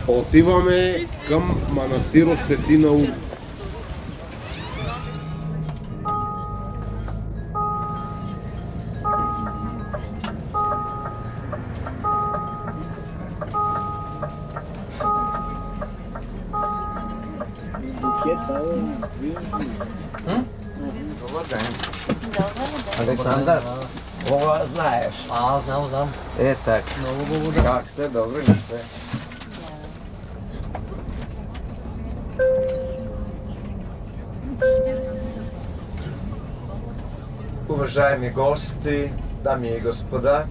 Отиваме кам манастирот Свети Наум. Добар ден. Александър, ова знаеш? Знам. Е, так. Много благодаря. Как сте? Добри ли сте? Уважаеми гости, дами и господа,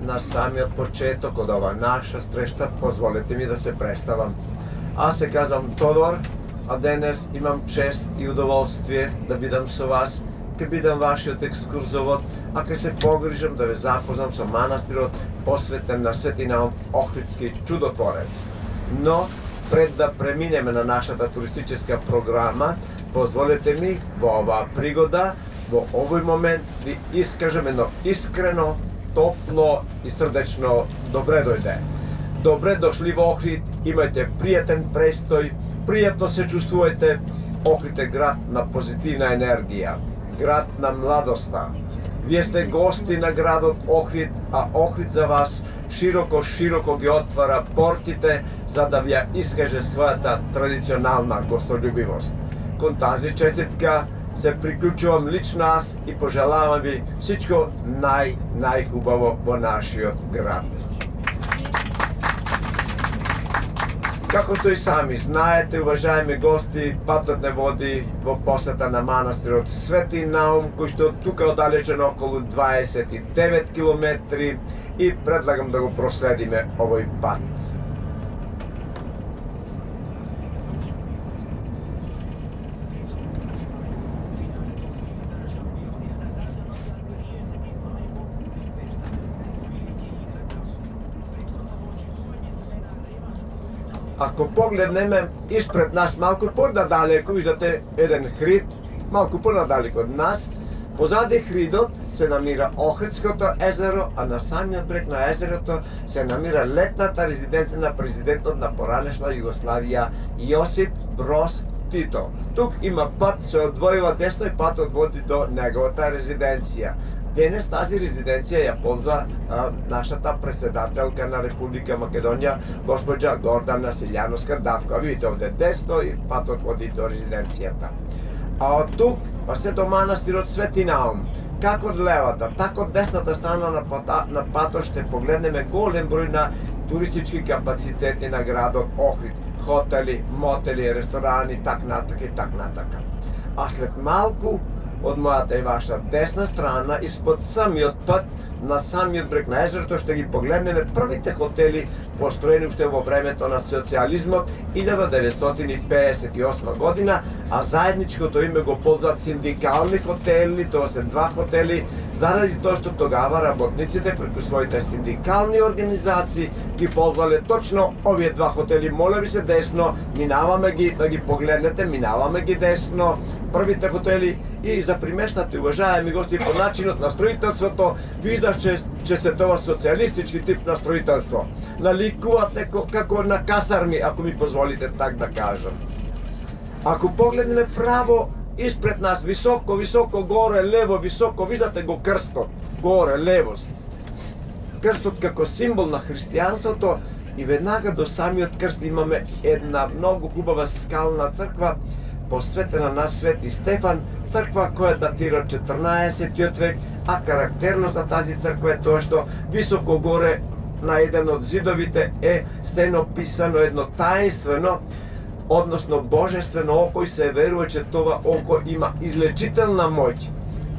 на самиот почеток од ова наша среща, позволете ми да се представам. Аз се казвам Тодор, а денес имам чест и удоволствие да бидам со вас, ке бидам вашиот екскурзовод, а ке се погрижам да ве запознам со манастирот посветен на Свети Наум Охридски чудотворец. Но, пред да преминеме на нашата туристичка програма, позволете ми во оваа пригода, во овој момент ви искажам едно искрено, топло и срдечно добре дојде. Добре дошли во Охрид, имајте пријатен престој, пријатно се чувствувате. Охрид е град на позитивна енергија, град на младоста. Вие сте гости на градот Охрид, а Охрид за вас широко ги отвара портите за да ви ја искаже својата традиционална гостолюбивост. Кон тази честитка се приклучувам лично аз и пожелавам ви всичко најхубаво во нашиот град. Како што и сами знаете, уважаеми гости, патот не води во посета на манастирот Свети Наум, кој што тука оддалечен околу 29 километри, и предлагам да го проследиме овој пат. Ако погледнеме испред нас малку понадалеку, виждате еден хрид, малку понадалеку од нас. Позади хридот се намира Охридското езеро, а на самиот брег на езерото се намира летната резиденција на президентот на поранешна Југославија Јосип Броз Тито. Тук има пат, се одвојува десно и патот води до неговата резиденција. Денес тази резиденција ја ползва нашата председателка на Република Македонија, госпоđа Гордана Силјановска-Давкова. Видите овде десно и патот води до резиденцијата. А од тук па се до манастирот Свети Наум. Како од левата, така од десната страна на патот ще погледнеме голем број на туристички капацитети на градот Охрид. Хотели, мотели, ресторани, так натака. А след малку од мојата и ваша десна страна, испод самиот пат, на самиот брег на езерото, ще ги погледнеме првите хотели построени уште во времето на социализмот 1958 година, а заедничкото име го ползваат синдикални хотели, тоа се два хотели, заради тоа што тогава работниците преку своите синдикални организации ги ползвале точно овие два хотели. Моля ви се десно, минаваме ги, да ги погледнете, минаваме ги десно, првите хотели. И за примештате, уважаеми гости, по начинот на строителството, видаш че се тоа социјалистички тип на строителство. Наликуваат како на касарни, ако ми позволите так да кажам. Ако погледнеме право испред нас, високо горе, лево, високо, видате го крстот, горе, лево. Крстот како символ на христијанството, и веднага до самиот крст имаме една многу хубава скална црква, посветена на Свети Стефан, црква која датира 14 век, а карактерност на тази црква е тоа што високо горе на еден од зидовите е стено писано едно таинствено, односно божествено око, и се верува че тоа око има излечителна моќ.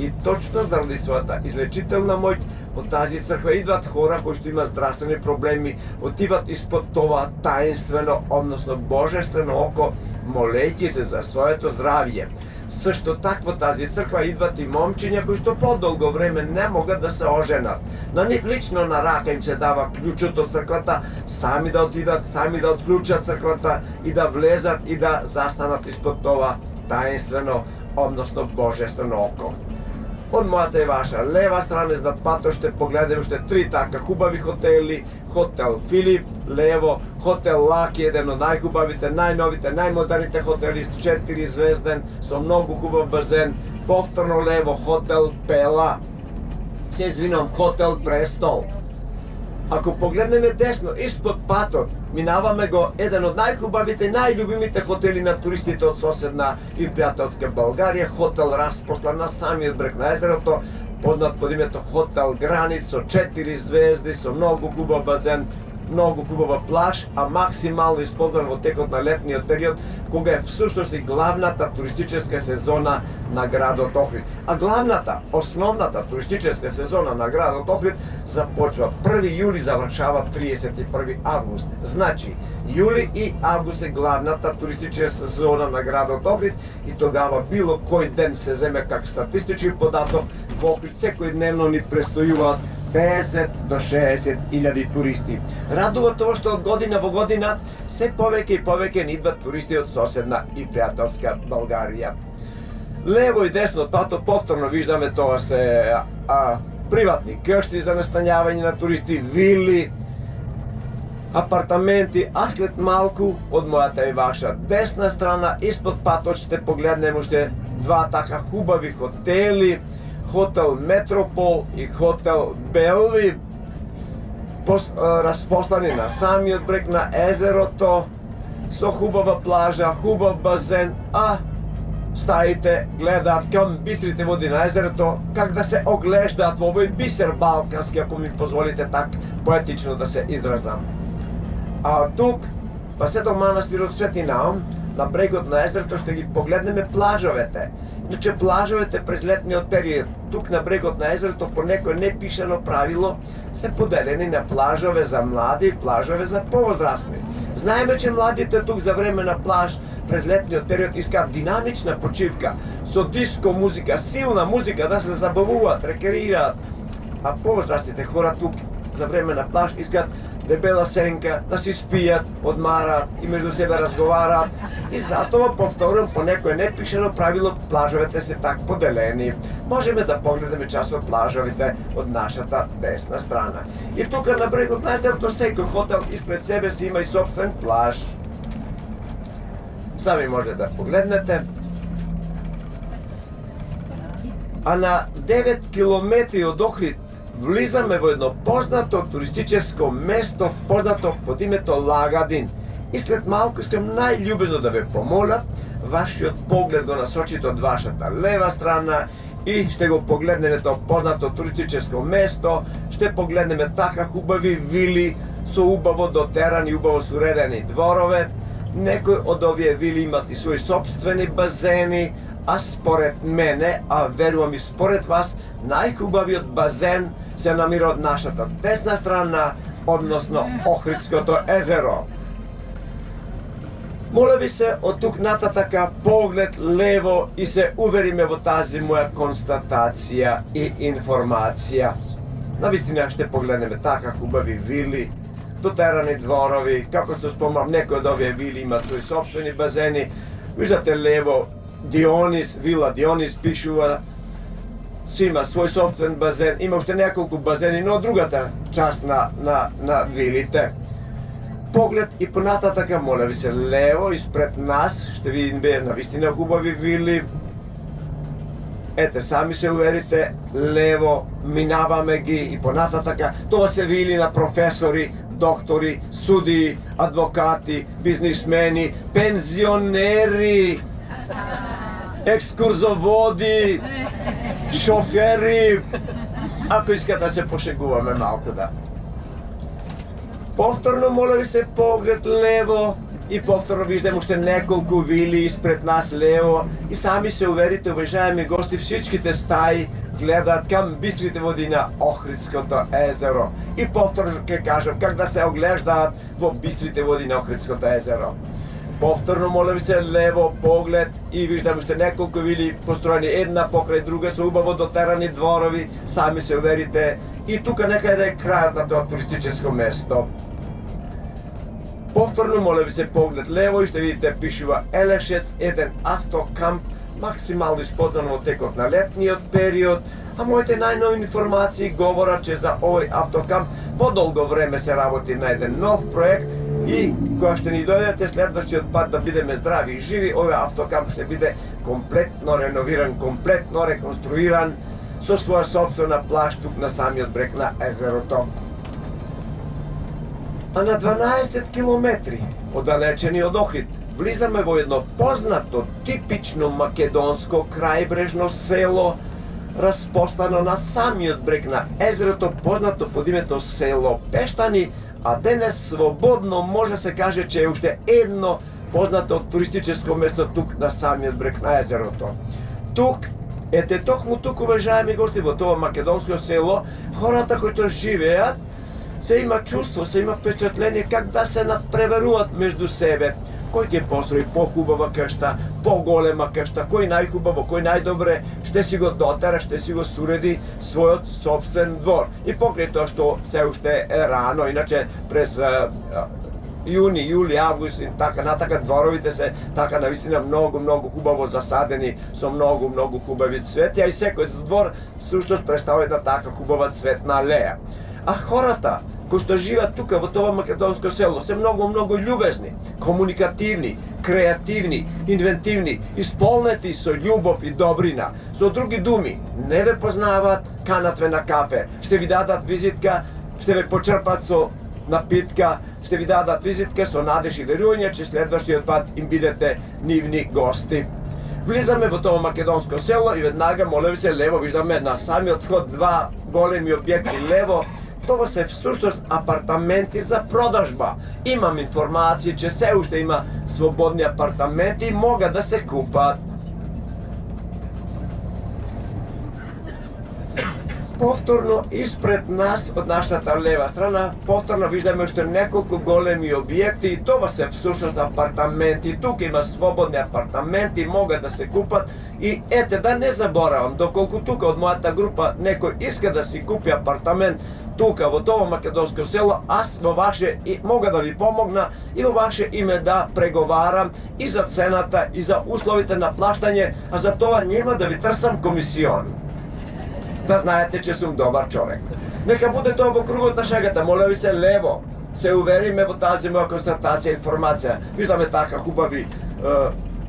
И точно заради својата излечителна моќ од тази црква идват хора кои што имаат здравствени проблеми, отиват испод тоа таинствено, односно божествено око, молејќи се за своето здравје. Сашто така во тази црква идват и момчиња кои што подолго време не могат да се оженат. На нив лично на рака им се дава клучот од црквата, сами да отидат, сами да отклучат црквата и да влезат и да застанат испод тоа таинствено, односно божествено око. Од мојата и ваша лева страна, изнад патот, ще погледаме уште три така хубави хотели. Хотел Филип, лево, хотел Лаки, еден од најхубавите, најновите, најмодерните хотели, 4 звезден, со многу хубав базен. Повторно лево, хотел Пела, се извинувам, хотел Престол. Ако погледнеме десно, испод патот, минаваме го еден од најхубавите, најлюбимите хотели на туристите од соседна и пријателска Българија, хотел Распостла на самиот брег на езерото, познат под името хотел Границ, со 4 звезди, со многу хубав базен, многу хубава плаж, а максимално исползван во текот на летниот период, кога е всушност и главната туристичка сезона на градот Охрид. А главната, основната туристичка сезона на градот Охрид започва 1 јули, завршава 31 август. Значи, јули и август е главната туристичка сезона на градот Охрид и тогава било кој ден се земе как статистички податок, во Охрид секојдневно ни престојуваат 50 до 60 илјади туристи. Радува тоа што од година во година се повеќе и повеќе ни идват туристи од соседна и пријателска Българија. Лево и десно од патот повторно виждаме тоа се приватни кјошти за настанјавање на туристи, вили, апартаменти, а след малку од мојата и ваша десна страна испод патот ще погледнеме уште два така хубави хотели, хотел Метропол и хотел Белви, распослани на самиот брег на езерото, со хубава плажа, хубав базен, а стаите гледаат кон бистрите води на езерото, как да се оглеждаат во овој бисер балкански, ако ми позволите так поетично да се изразам. А тук, па се до манастирот Свети Наум, на брегот на езерото ще ги погледнеме плажовете. Иначе плажовете през летниот период, тук на брегот на езерото по некој непишано правило се поделени на плажове за млади и плажове за повозрастни. Знаеме, че младите тук за време на плаж през летниот период искаат динамична почивка, со диско музика, силна музика, да се забавуваат, рекреираат. А повозрастните хора тук за време на плаж искаат дебела сенка, да си спијат, одмараат и меѓу себе разговараат. И затоа, повторам, по некој непишано правило, плажовете се так поделени. Можеме да погледаме част од плажовите од нашата десна страна. И тука на брегот на езерото секој хотел испред себе си има и собствен плаж. Сами може да погледнете. А на 9 километри од Охрид влизаме во едно познато туристическо место, познато под името Лагадин. И след малку искам најљубезно да ве помоля, вашиот поглед го насочите од вашата лева страна и ще го погледнеме тоа познато туристическо место, ще погледнеме така хубави вили со убаво дотерани, убаво суредени дворове. Некои од овие вили имат и своји собствени базени, а според мене, а верувам и според вас, најхубавиот базен се намира од нашата десна страна, односно Охридското езеро. Моля ви се, од тук нататака поглед лево и се увериме во тази моја констатација и информација. Навистина ще погледнеме така хубави вили, дотерани дворови, како што спомнам, некои од овие вили имат своји собствени базени. Виждате лево, Дионис, вила Дионис пишува, си има свој собствен базен, има уште неколку базени, но од другата част на вилите. Поглед и понататака, моля ви се, лево, испред нас, ще видиме навистина хубави вили. Ете, сами се уверите, лево, минаваме ги и понататака. Тоа се вили на професори, доктори, судии, адвокати, бизнисмени, пензионери, екскурзоводи, шофери, ако искате да се пошегуваме малку, да. Повторно, моля ви се, поглед лево и повторно виждам уште неколку вили испред нас лево и сами се уверите, уважаеми гости, всичките стаи гледаат кам бистрите води на Охридското езеро. И повторно ќе кажам как да се оглеждаат во бистрите води на Охридското езеро. Повторно, моля ви се, лево поглед и виждам уште неколку вили построени една покрај друга со убаво дотерани дворови, сами се уверите. И тука некаде е крајот на тоа туристическо место. Повторно, моля ви се, поглед лево и ще видите пишува Елешец, еден автокамп максимално испознано во текот на летниот период, а моите најнови информации говорат че за овој автокамп подолго време се работи на еден нов проект и кога ще ни дојдете следващиот пат да бидеме здрави и живи, овој автокамп ще биде комплетно реновиран, комплетно реконструиран со своја собствена плаж тук на самиот брег на езерото. А на 12 километри оддалечени од Охрид, влизаме во едно познато, типично македонско крајбрежно село, распостано на самиот брег на езерото, познато под името село Пештани, а денес слободно може се каже че е уште едно познато туристическо место тук на самиот брег на езерото. Тук, ете токму тук, уважаеми гости, во тоа македонско село, хората кои живеат се има чувство, се има впечатление как да се надпреверуваат меѓу себе. Кој ќе построи похубава кашта, поголема кашта, кој најхубаво, кој најдобре ще си го дотера, ще си го суреди својот собствен двор. И покрај тоа што се уште е рано, иначе през јуни, јули, август и така натака дворовите се така навистина многу хубаво засадени со многу хубави цвети, а и секој двор суштост представува една така хубава цветна алеја. А хората кои што живеат тука во тоа македонско село се многу љубезни, комуникативни, креативни, инвентивни, исполнети со љубов и добрина. Со други думи, не ве познаваат, канат ве на кафе, ще ви дадат визитка, ще ве почерпат со напитка, ще ви дадат визитка со надеж и верување че следващиот пат им бидете нивни гости. Влизаме во тоа македонско село и веднага, моля ви се, лево виждаме на самиот вход два големи објекти лево. Това се всушност апартаменти за продажба. Имам информации че се уште има слободни апартаменти и могат да се купат. Повторно испред нас, од нашата лева страна, повторно виждаме уште неколку големи објекти и това се всушност апартаменти. Тук има слободни апартаменти, могат да се купат и ете да не заборавам, доколку тука од мојата група некој иска да си купи апартамент тука во тоа македонско село, аз во ваше мога да ви помогна и во ваше име да преговарам и за цената и за условите на плаштање, а за тоа нема да ви трсам комисион. Да знаете че сум добар човек. Нека буде тоа во кругот на шегата, моля ви се лево. Се увериме во тази моја констатација, информација. Виждаме така хубави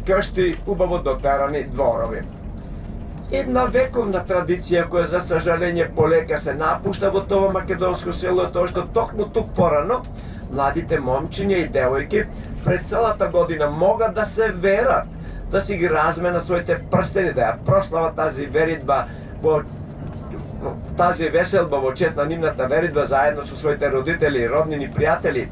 кашти, убаво дотерани дворови. Една вековна традиција која за сожаление полека се напушта во тоа македонско село е тоа што токму тук порано младите момчиња и девојки през целата година могат да се верат, да си ги разменат своите прстени, да ја прослават тази веридба во тази веселба во чест на нивната веридба заедно со своите родители и роднини пријатели.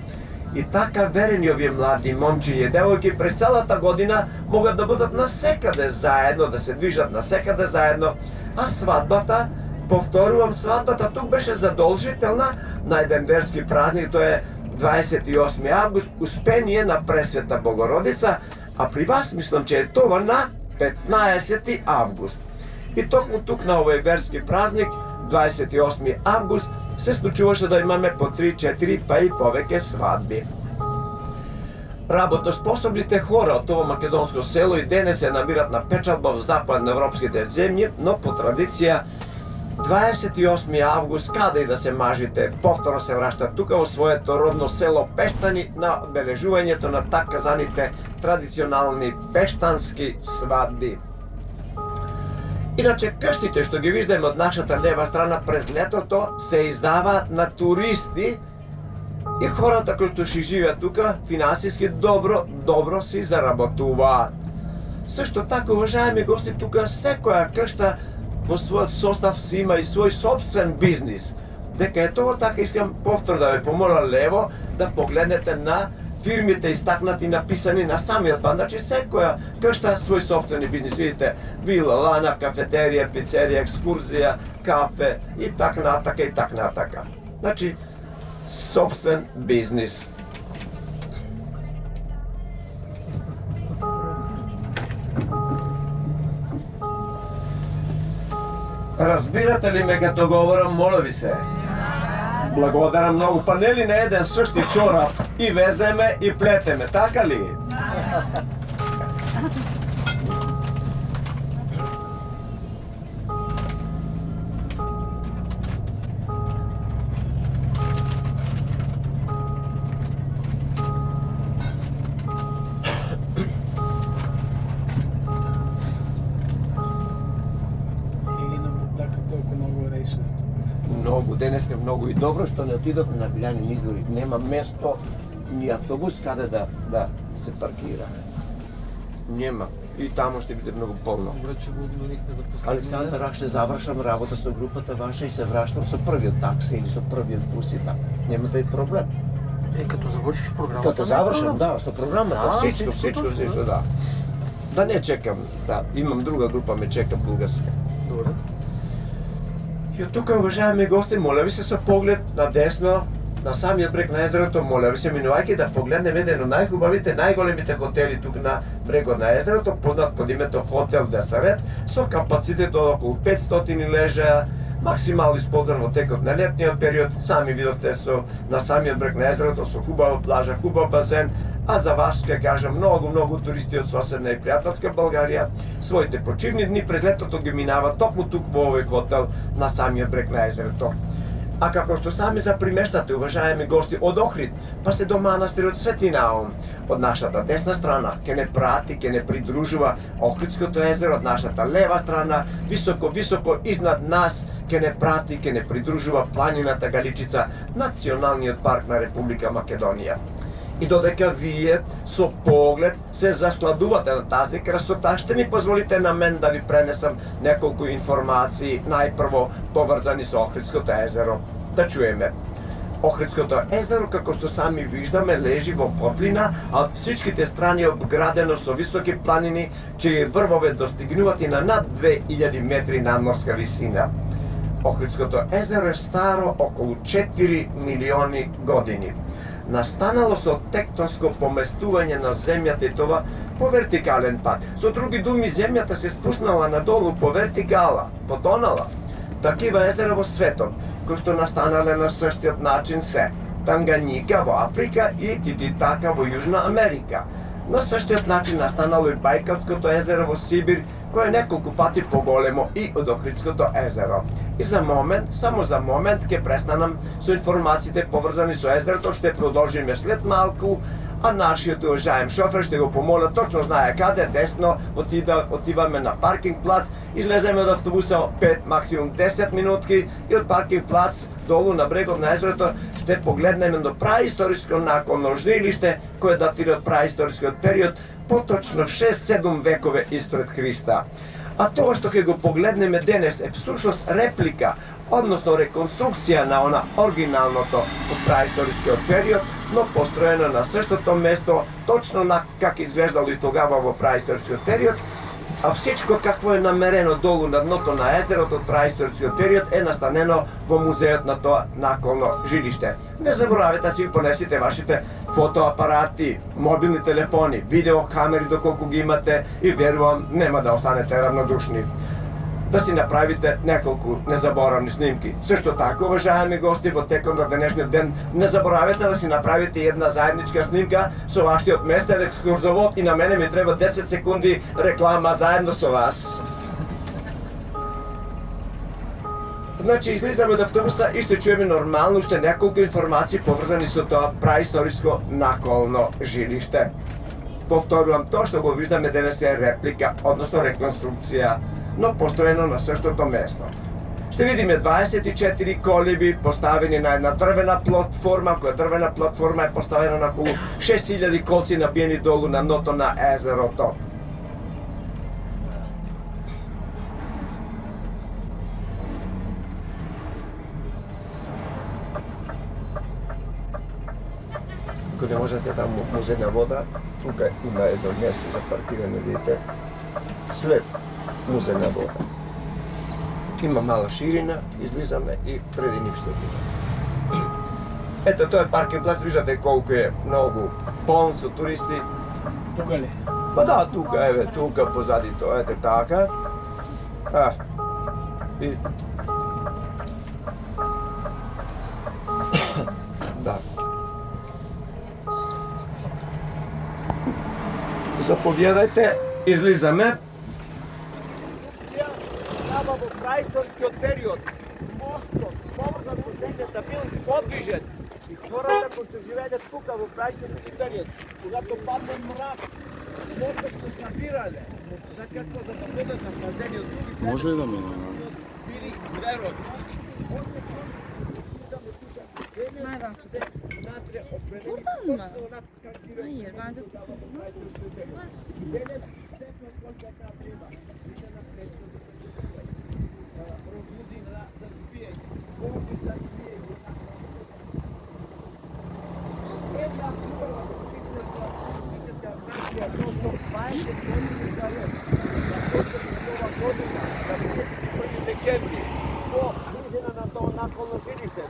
И така верени овие млади момчиња и девојки през целата година могат да бидат насекаде заедно, да се движат насекаде заедно, а свадбата, повторувам, свадбата тук беше задолжителна на еден верски празник, тоа е 28 август, Успение на Пресвета Богородица, а при вас мислам че е тоа на 15 август. И токму тук на овој верски празник, 28 август, се случуваше да имаме по 3, 4, па и повеќе свадби. Работоспособните хора од тоа македонско село и денес се намират на печалба во западноевропските земји, но по традиција 28 август, каде и да се мажите, повторно се вращат тука во своето родно село Пештани на обележувањето на така казаните традиционални пештански свадби. Иначе каштите што ги виждаме од нашата лева страна през летото се издаваат на туристи и хората кои што си живеат тука финансиски добро си заработуваат. Сашто така, уважаеми гости, тука секоја кашта во својот состав си има и свој собствен бизнис. Дека е тоа така, искам повтор да ве помоля лево да погледнете на фирмите истакнати написани на самиот банд, значи секоја кашта свој собствени бизнис, видите, вила, лана, кафетерија, пицерија, екскурзија, кафе и така натака и така натака. Значи, собствен бизнис. Разбирате ли ме като говорам, моля ви се? Благодарам многу. Па нели на еден същи чорап и веземе и плетеме, така ли? денеска многу и добро што не отидовме на Билјанин извори. Нема место ни автобус каде да се паркира. Нема. И таму ще биде многу полно. Добре, че го одморихме за последния. Александър, ах, ще завршам работа со групата ваша и се вращам со првиот такси или со првиот бус и така. Нема да е проблем. Като завършиш програмата. Като завршам, да, со програмата, всичко, да. Да не чекам, да, имам друга група, ме чека булгарска. Добре. И от тука, уважаеми гости, моля ви се со поглед надесно, на самиот брег на езерото, моля ви се, минувајќи да погледнем еден од најхубавите, најголемите хотели тук на брегот на езерото, познат под името Хотел Десарет, со капацитет од околу 500 лежа, максимално исползван во текот на летниот период. Сами видовте на самиот брег на езерото со хубава плажа, хубав базен, а за вас ќе кажам многу туристи од соседна и пријателска Българија своите почивни дни през летото ги минава токму тук во овој хотел на самиот брег на езерото. А како што сами запримештате, уважаеми гости, од Охрид, па се до манастирот Свети Наум, од нашата десна страна ќе не прати, ќе не придружува Охридското езеро, од нашата лева страна, високо изнад нас ќе не прати, ќе не придружува планината Галичица, националниот парк на Република Македонија. И додека вие со поглед се засладувате на тази красота, ще ми позволите на мен да ви пренесам неколку информации, најпрво поврзани со Охридското езеро. Да чуеме. Охридското езеро, како што сами виждаме, лежи во котлина, а од всичките страни обградено со високи планини, чии врвове достигнуваат и на над 2000 метри надморска висина. Охридското езеро е старо околу 4 милиони години. Настанало со тектонско поместување на земјата и това по вертикален пат. Со други думи, земјата се спуснала надолу по вертикала, потонала. Такива езера во светот, кои што настанале на същиот начин се Танганика во Африка и Тититака во Јужна Америка. На същиот начин настанало и Бајкалското езеро во Сибир, кое е неколку пати поголемо и од Охридското езеро. И за момент, само за момент, ќе престанам со информациите поврзани со езерото, ще продолжиме след малку, а нашиот уважаем шофер ще го помоля, точно знае каде, десно, отиваме на паркинг плац, излеземе од автобуса 5, максимум 10 минутки и од паркинг плац долу на брегот на езерото ще погледнеме до праисториско наколно жилиште, кое датира од праисторискиот период, поточно 6-7 векове испред Христа. А тоа што ќе го погледнеме денес е всушност реплика, односно реконструкција на она оригиналното од праисторискиот период, но построено на същото место, точно на как изглеждало и тогава во праисторискиот период, а всичко какво е намерено долу на дното на езерото од праисторискиот период е настанено во музеот на тоа наколно жилиште. Не заборавете да си понесите вашите фотоапарати, мобилни телефони, видеокамери доколку ги имате и верувам нема да останете равнодушни. Да си направите неколку незаборавни снимки. Сашто така, уважаеми гости, во текот на денешниот ден, не заборавете да си направите една заедничка снимка со вашиот местен екскурзовод и на мене ми треба 10 секунди реклама заедно со вас. Значи, излизаме од автобуса и ще чуеме нормално уште неколку информации поврзани со тоа праисториско наколно жилиште. Повторувам, тоа што го виждаме денес е реплика, односно реконструкција, но построено на същото место. Ще видиме 24 колиби поставени на една дрвена платформа, која дрвена платформа е поставена на околу 6000 колци набиени долу на дното на езерото. Ако не можете да музена вода, тука има едно место за паркирање, видите, след музена вода. Има мала ширина, излизаме и преди ништо има. Ето, тоа е паркинг плац, виждате колку е многу полн со туристи. Тука ли? Па да, тука, еве, тука позади тоа, ете така. И... да. Заповедајте, излизаме. Во праисторскиот период, мостот, поврзан со земјата бил подвижен и хората кои што живееле тука во праисторски период, когато падне мрак, мостот се събирале, за како за да бидат запазени од други. Може ли да мине? Били зверот. Buradan mı? Hayır, bence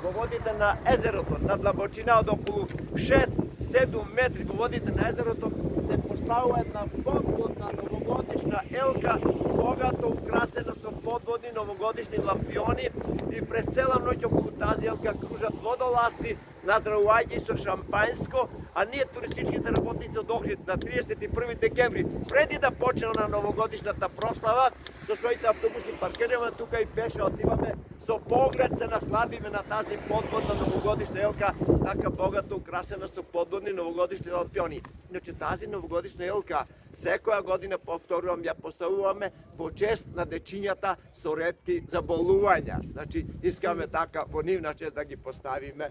го водите на езерото, на длабочина од околу 6-7 метри, го водите на езерото, се поставува една подводна новогодишна елка, богато украсена со подводни новогодишни лампиони и през цела ноќ околу тази елка кружат водолазци, наздравувајќи со шампајско, а ние туристичките работници од Охрид на 31 декември, преди да почне на новогодишната прослава, со своите автобуси паркираме тука и пеше отиваме, со поглед се насладиме на тази подводна новогодишна елка, така богато украсена со подводни новогодишни лампиони. Иначе тази новогодишна елка секоја година, повторувам, ја поставуваме во чест на дечињата со ретки заболувања. Значи, искаме така во нивна чест да ги поставиме.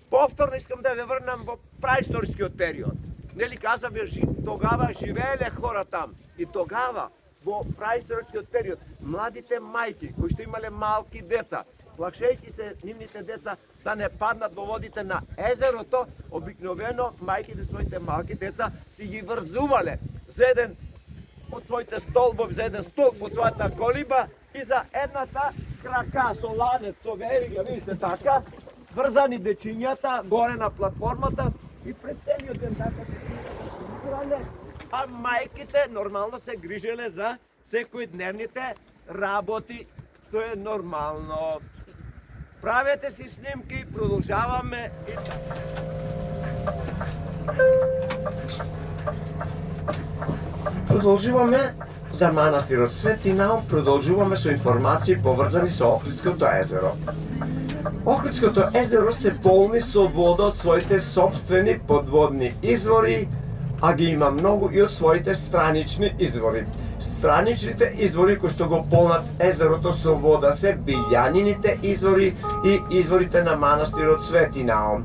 Повторно искам да ве врнам во праисторскиот период. Нели казаме, тогава живееле хора там. И тогава, во праисторскиот период, младите мајки кои што имале малки деца, плашејќи се нивните деца да не паднат во водите на езерото, обикновено мајките своите малки деца си ги врзувале за еден од своите столбови, за еден столб од својата колиба и за едната крака со ланец, со верига, видите така, врзани дечињата горе на платформата и пред целиот ден така се а мајките нормално се грижеле за секојдневните работи, што е нормално. Правете си снимки, продолжаваме и продолжуваме за манастирот Свети Наум, продолжуваме со информации поврзани со Охридското езеро. Охридското езеро се полни со вода од своите собствени подводни извори, а ги има многу и од своите странични извори. Страничните извори кои што го полнат езерото со вода се билјанините извори и изворите на манастирот Свети Наум.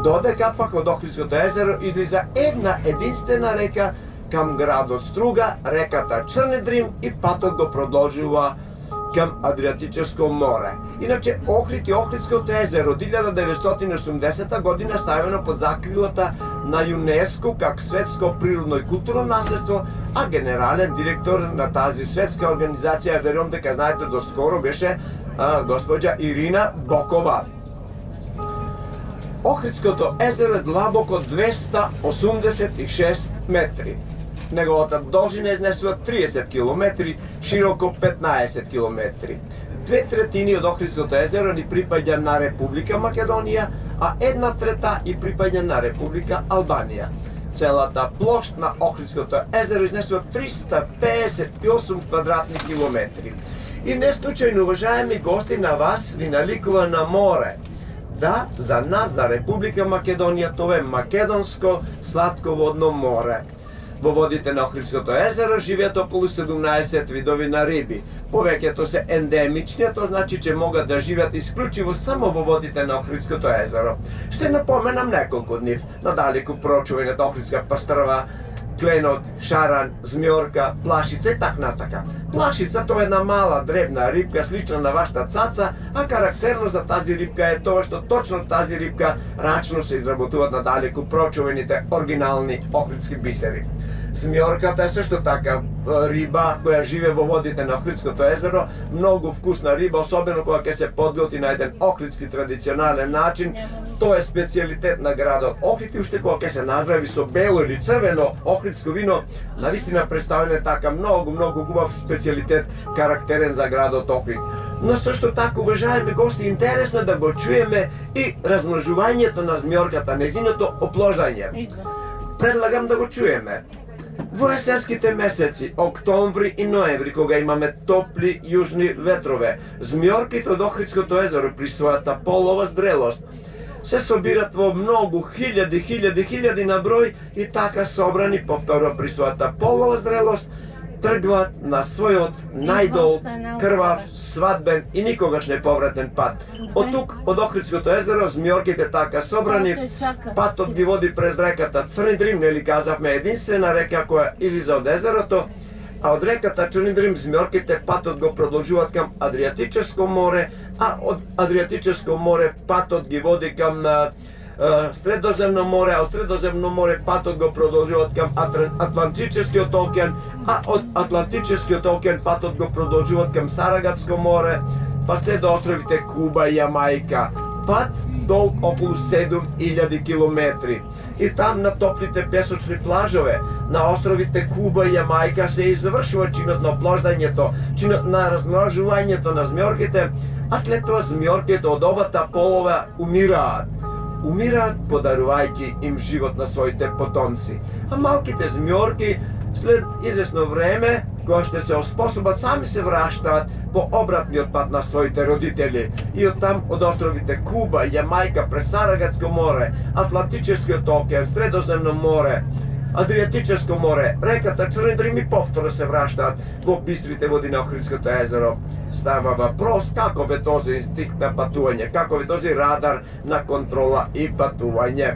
Додека пак од Охридското езеро излиза една единствена река кам градот Струга, реката Чернедрим, и патот го продолжува кам Адриатическо море. Иначе Охрид и Охридското езеро од 1980 година ставено под закрилата на ЮНЕСКО как светско природно и културно наследство, а генерален директор на тази светска организација, верувам дека знаете, доскоро беше госпоđа Ирина Бокова. Охридското езеро е длабоко 286 метри. Неговата должина изнесува 30 км, широко 15 км. 2/3 од Охридското езеро ни припаѓа на Република Македонија, а 1/3 и припаѓа на Република Албанија. Целата плошт на Охридското езеро изнесува 358 квадратни километри. И не случајно, уважаеми гости, на вас ви наликува на море. Да, за нас, за Република Македонија, тоа е македонско сладководно море. Во водите на Охридското езеро живеат околу 17 видови на риби. Повеќето се ендемични, тоа значи че могат да живеат исклучиво само во водите на Охридското езеро. Ще напоменам неколку од нив. Надалеку проучувањето Охридска пастрва, кленот, шаран, змјорка, плашица и так натака. Плашица тоа е една мала дребна рибка слична на вашата цаца, а карактерно за тази рибка е тоа што точно тази рибка рачно се изработуваат надалеку проучуваните оригинални охридски бисери. Змјорката е също така риба која живе во водите на Охридското езеро, многу вкусна риба, особено кога ќе се подготви на еден охридски традиционален начин. Тоа е специјалитет на градот Охрид и уште кога ќе се надрави со бело или црвено охридско вино, навистина представено е така многу убав специјалитет карактерен за градот Охрид. Но също така, уважаеми гости, интересно е да го чуеме и размножувањето на змјорката, незиното оплождање. Предлагам да го чуеме. Во есенските месеци, октомври и ноември, кога имаме топли јужни ветрове, змјорките од Охридското езеро при својата полова зрелост се собират во многу хиљади на број и така собрани, повторува, при својата полова зрелост, тргваат на својот најдолг, крвав, свадбен и никогаш неповратен пат. Од тук, од Охридското езеро, змиорките така собрани, патот ги води през реката Црни Дрим, нели казавме, единствена река која излиза од езерото, а од реката Црни Дрим змиорките патот го продолжуваат кам Адриатическо море, а од Адриатическо море патот ги води кам Средоземно море, а од Средоземно море патот го продолжуваат кам Атлантическиот океан, а од Атлантическиот океан патот го продолжуваат кам Сарагатско море, па се до островите Куба и Јамајка. Пат долг околу 7000 километри. И там на топлите песочни плажове, на островите Куба и Јамајка се извршува чинот на оплождањето, чинот на размножувањето на змиорките, а след тоа змиорките од обата полова умираат. Умираат подарувајќи им живот на своите потомци. А малките змиорки след известно време, кога ще се оспособат, сами се враштаат по обратниот пат на своите родители. И оттам од островите Куба, Јамајка, през Сарагатско море, Атлантическиот океан, Средоземно море, Адриатическо море, реката Црни Дрим и повторно се враштаат во бистрите води на Охридското езеро. Става въпрос каков е този инстинкт на патување, каков е този радар на контрола и патување.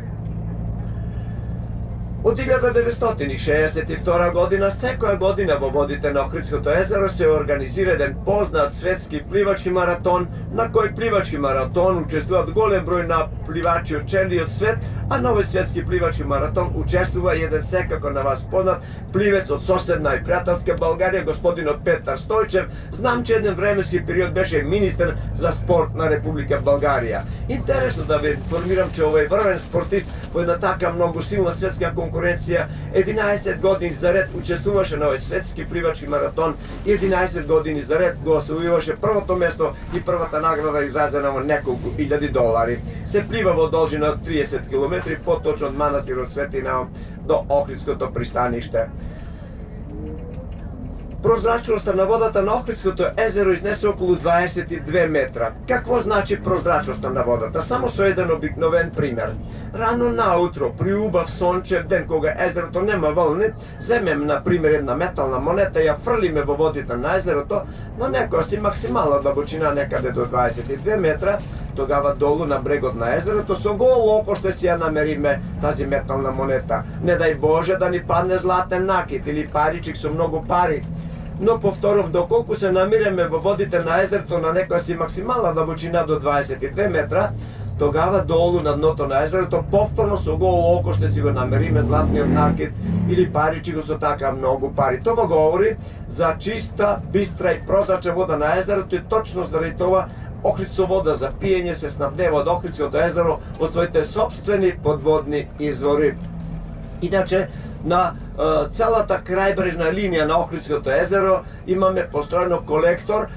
Од 1962 година, секоја година во водите на Охридското езеро се организира еден познат светски пливачки маратон, на кој пливачки маратон учествуваат голем број на пливачи од целиот свет, а на овој светски пливачки маратон учествува еден секако на вас познат пливец од соседна и пријателска Българија, господинот Петар Стојчев. Знам че еден временски период беше министер за спорт на Република Българија. Интересно да ве информирам че овој врвен спортист во една така многу силна светска конкуренција 11 години заред учествуваше на овој светски пливачки маратон и 11 години заред го освојуваше првото место и првата награда изразена во неколку илјади долари. Се плива во должина од 30 км, поточно од манастирот Свети Наум до Охридското пристаниште. Прозрачноста на водата на Охридското езеро изнесе околу 22 метра. Какво значи прозрачноста на водата? Само со еден обикновен пример. Рано наутро, при убав сончев ден, кога езерото нема волни, земем, например, една метална монета и ја фрлиме во водите на езерото, но некоја си максимална длабочина некаде до 22 метра, тогава долу на брегот на езерото со голо око ще си ја намериме тази метална монета. Не дај Боже да ни падне златен накит или паричик со многу пари. Но повторам, доколку се намиреме во водите на езерото на некоја си максимална длабочина до 22 метра, тогава долу на дното на езерото повторно со голо око ще си го намериме златниот накит или паричи го со така многу пари. Тоа говори за чиста, бистра и прозрачна вода на езерото и точно заради тоа Охридско вода за пиење се снабдева од Охридското езеро од своите собствени подводни извори. Иначе, на целата крајбрежна линија на Охридското езеро имаме построено колектор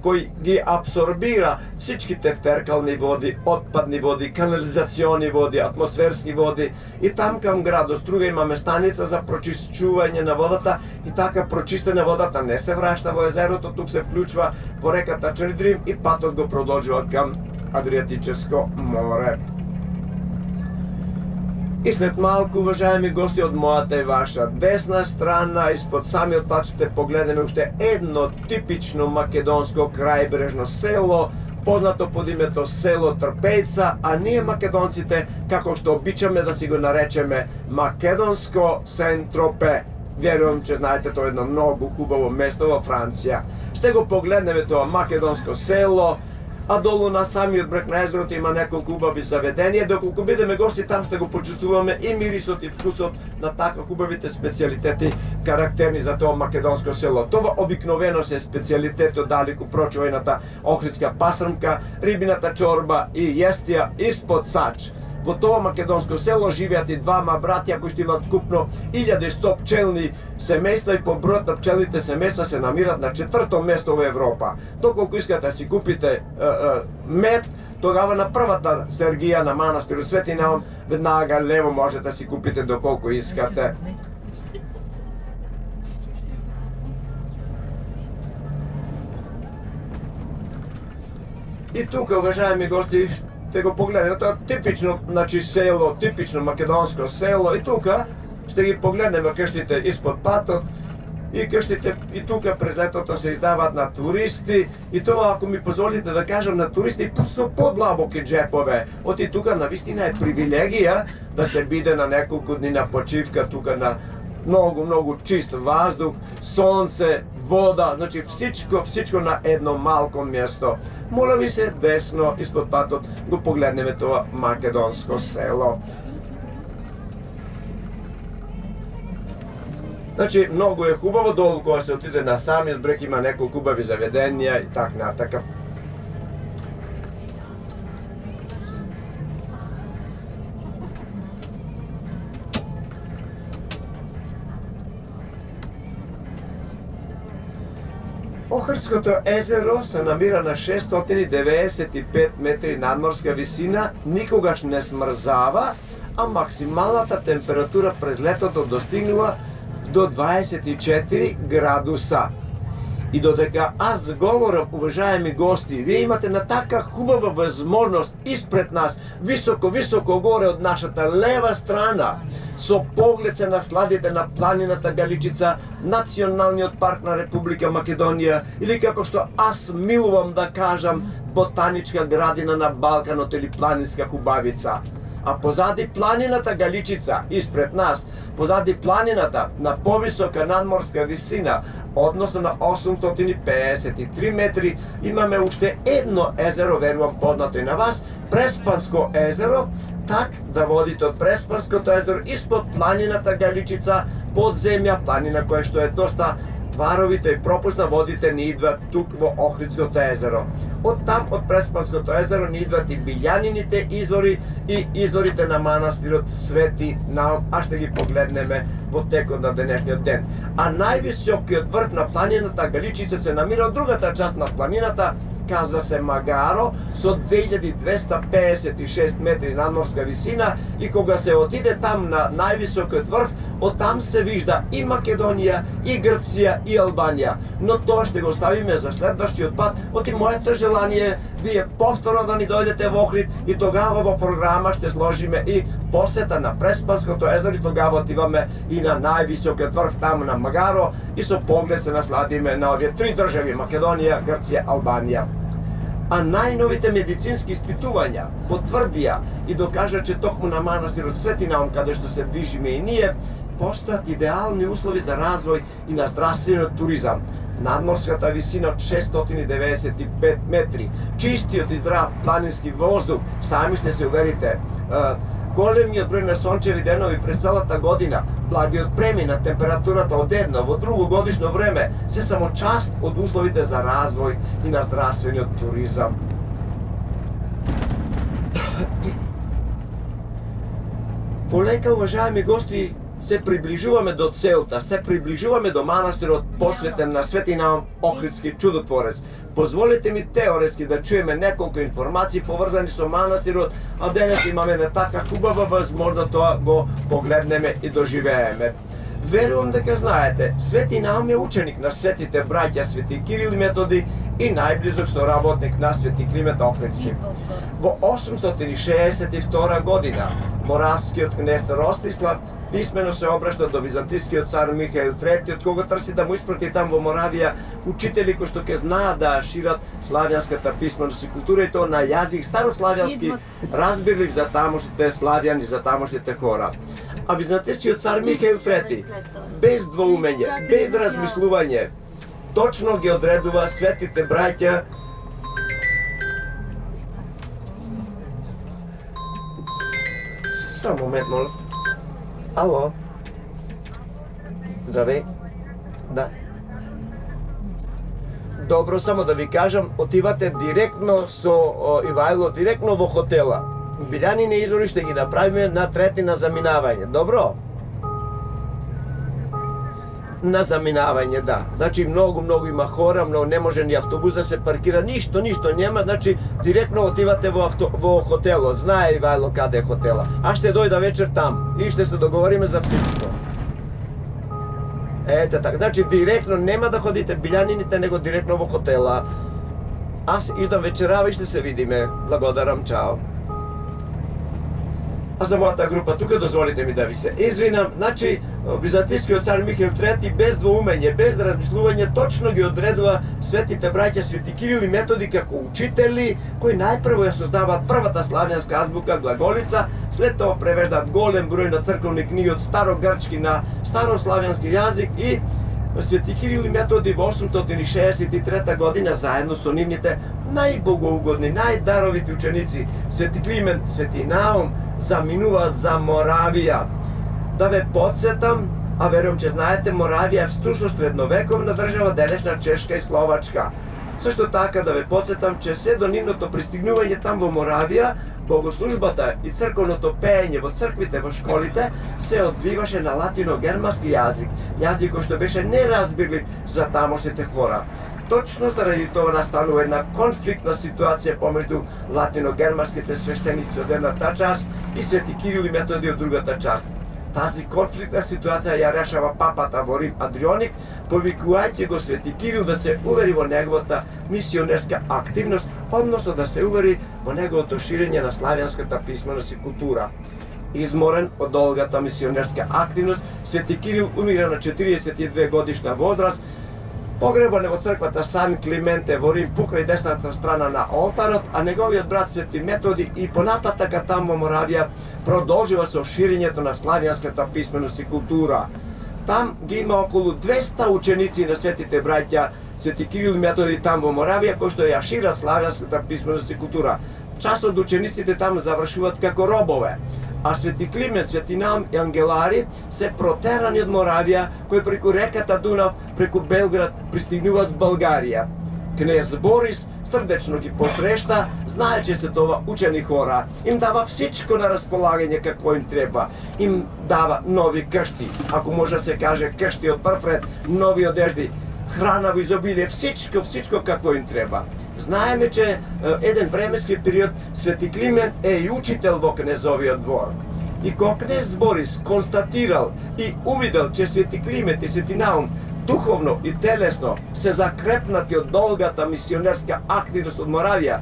кој ги абсорбира всичките феркални води, отпадни води, канализациони води, атмосферски води и там кам градот Струга имаме станица за прочистување на водата и така прочистена водата не се врашта во езерото, тук се вклучува по реката Црни Дрим и патот го продолжува кам Адриатическо море. И след малку, уважаеми гости, од мојата и ваша десна страна, испод самиот пат ще погледнеме уште едно типично македонско крајбрежно село, познато под името село Трпејца, а ние македонците, како што обичаме да си го наречеме македонско Сен-Тропе. Верувам, че знаете, тоа е едно многу хубаво место во Франција. Ще го погледнеме тоа македонско село, а долу на самиот брег на езерото има неколку убави заведенија. Доколку бидеме гости там ще го почувствуваме и мирисот и вкусот на така хубавите специјалитети карактерни за тоа македонско село. Това обикновено се специјалитети од далеку прочувајната охридска пасрмка, рибината чорба и јестија испод сач. Во тоа македонско село живеат и двама братја кои што имаат вкупно 1100 пчелни семејства и по бројот на пчелните семејства се намират на 4-то место во Европа. Доколку искате да си купите мед, тогава на првата сергија на манастирот Свети Наум веднага лево можете да си купите доколку искате. И тука, уважаеми гости, ще го погледнем, тоа типично, значи село, типично македонско село и тука ще ги погледнеме къщите испод патот и къщите и тука през летото се издаваат на туристи и тоа, ако ми позволите да кажам, на туристи со подлабоки джепове. Оти тука навистина е привилегија да се биде на неколку дни на почивка тука на многу чист воздух, сонце, вода, значи всичко на едно малко место. Моля ви се, десно испод патот го погледнеме тоа македонско село. Значи, многу е хубаво долу кога се отиде на самиот брег, има неколку убави заведенија и так натака. Охридското езеро се намира на 695 метри надморска висина, никогаш не смрзава, а максималната температура през летото достигнува до 24 градуса. И додека аз говорам, уважаеми гости, вие имате на така хубава възможност испред нас, високо горе од нашата лева страна, со поглед се насладите на планината Галичица, Националниот парк на Република Македонија, или како што аз милувам да кажам, ботаничка градина на Балканот или планинска хубавица. А позади планината Галичица, испред нас, позади планината на повисока надморска висина, односно на 853 метри, имаме уште едно езеро, верувам познато и на вас, Преспанско езеро, так да водите од Преспанското езеро испод планината Галичица, под земја, планина која што е доста тваровите и пропусна, водите ни идват тук во Охридското езеро. Од там, од Преспанското езеро, ни идват и Билјанините извори и изворите на манастирот Свети Наум, а ще ги погледнеме во текот на денешниот ден. А највисокиот врв на планината Галичица се намира од другата част на планината, казва се Магаро, со 2256 метри надморска висина, и кога се отиде там на највисокиот врв, од там се вижда и Македонија, и Грција, и Албанија. Но тоа ще го оставиме за следващиот пат. Оти моето желание вие повторно да ни дојдете во Охрид и тогава во програма ще сложиме и посета на Преспанското езеро и тогава отиваме и на највисокиот врв там на Магаро и со поглед се насладиме на овие три држави: Македонија, Грција, Албанија. А најновите медицински испитувања потврдија и докажа, че токму на манастирот Свети Наум, каде што се движиме и ние, постојат идеални услови за развој и на здравствениот туризам. Надморската висина од 695 метри, чистиот и здрав планински воздух, сами ще се уверите, големиот број на сончеви денови през целата година, благиот премин на температурата од едно во друго годишно време, се само част од условите за развој и на здравствениот туризам. Полека, уважаеми гости, се приближуваме до целта, се приближуваме до манастирот посветен на Свети Наум, Охридски чудотворец. Позволете ми теоретски да чуеме неколку информации поврзани со манастирот, а денес имаме на така хубава возможност тоа го погледнеме и доживееме. Верувам дека знаете, Свети Наум е ученик на светите браќа Свети Кирил и Методи и најблизок соработник на Свети Климент Охридски. Во 862 година моравскиот кнез Ростислав писмено се обрашта до византискиот цар Михаил III, од кого трси да му испрати там во Моравија учители кои што ќе знаат да шират славјанската писменост и култура, и тоа на јазик старославјански, разбирлив за тамошните славјани, за тамошните хора. А византискиот цар Михаил III, без двоумење, без размислување, точно ги одредува светите браќа Само момент, моля. Ало? Здравей. Да. Добро, само да ви кажам, отивате директно со Ивајло, директно во хотела. Билјанини извори ще ги направиме на третина заминавање. Добро? На заминавање, да. Значи многу има хора, многу не може ни автобус да се паркира, ништо нема, значи директно отивате во хотело. Знае Ивајло каде е хотела. А ще дојда вечер там и ще се договориме за всичко. Ете така, значи директно нема да ходите Билјанините, него директно во хотела. Аз идам вечерава и ще се видиме. Благодарам, чао. А за мојата група тука дозволите ми да ви се извинам. Значи, византискиот цар Михаил III без двоумење, без размислување, точно ги одредува светите браќа Свети Кирил и Методи како учители, кои најпрво ја создаваат првата славјанска азбука Глаголица, след тоа превеждаат голем број на црковни книги од старогрчки на старославјански јазик и Свети Кирил и Методи во 863 година заедно со нивните најбогоугодни, најдаровити ученици Свети Климент, Свети Наум заминуваат за Моравија. Да ве подсетам, а верувам че знаете, Моравија е встушно средновековна држава, денешна Чешка и Словачка. Сашто така да ве подсетам, че се до нивното пристигнување там во Моравија, богослужбата и црковното пеење во црквите, во школите, се одвиваше на латино-германски јазик, јазик кој што беше неразбирлив за тамошните хора. Точно заради тоа настанува една конфликтна ситуација помеѓу латино-германските свештеници од едната част и Свети Кирил и Методи од другата част. Тази конфликтна ситуација ја решава папата во Рим Адрионик, повикувајќи го Свети Кирил да се увери во неговата мисионерска активност, односно да се увери во неговото ширење на славјанската писменост и култура. Изморен од долгата мисионерска активност, Свети Кирил умира на 42 годишна возраст. Погребан е во црквата Сан Клименте во Рим покрај десната страна на олтарот, а неговиот брат Свети Методи и понататака там во Моравија продолжива со ширењето на славјанската писменост и култура. Там ги има околу 200 ученици на светите браќа Свети Кирил и Методи там во Моравија, кои што ја шират славјанската писменост и култура. Част од учениците там завршуваат како робове, а Свети Климент, Свети Наум и Ангелари се протерани од Моравија, кои преку реката Дунав, преку Белград пристигнуваат в Българија. Кнез Борис срдечно ги посреща, знае че се тоа учени хора, им дава всичко на располагање какво им треба, им дава нови кшти, ако може да се каже кшти од прв ред, нови одежди, храна во изобилие, всичко какво им треба. Знаеме че еден временски период Свети Климент е и учител во кнезовиот двор. И кога кнез Борис констатирал и увидел че Свети Климент и Свети Наум духовно и телесно се закрепнати од долгата мисионерска активност од Моравија,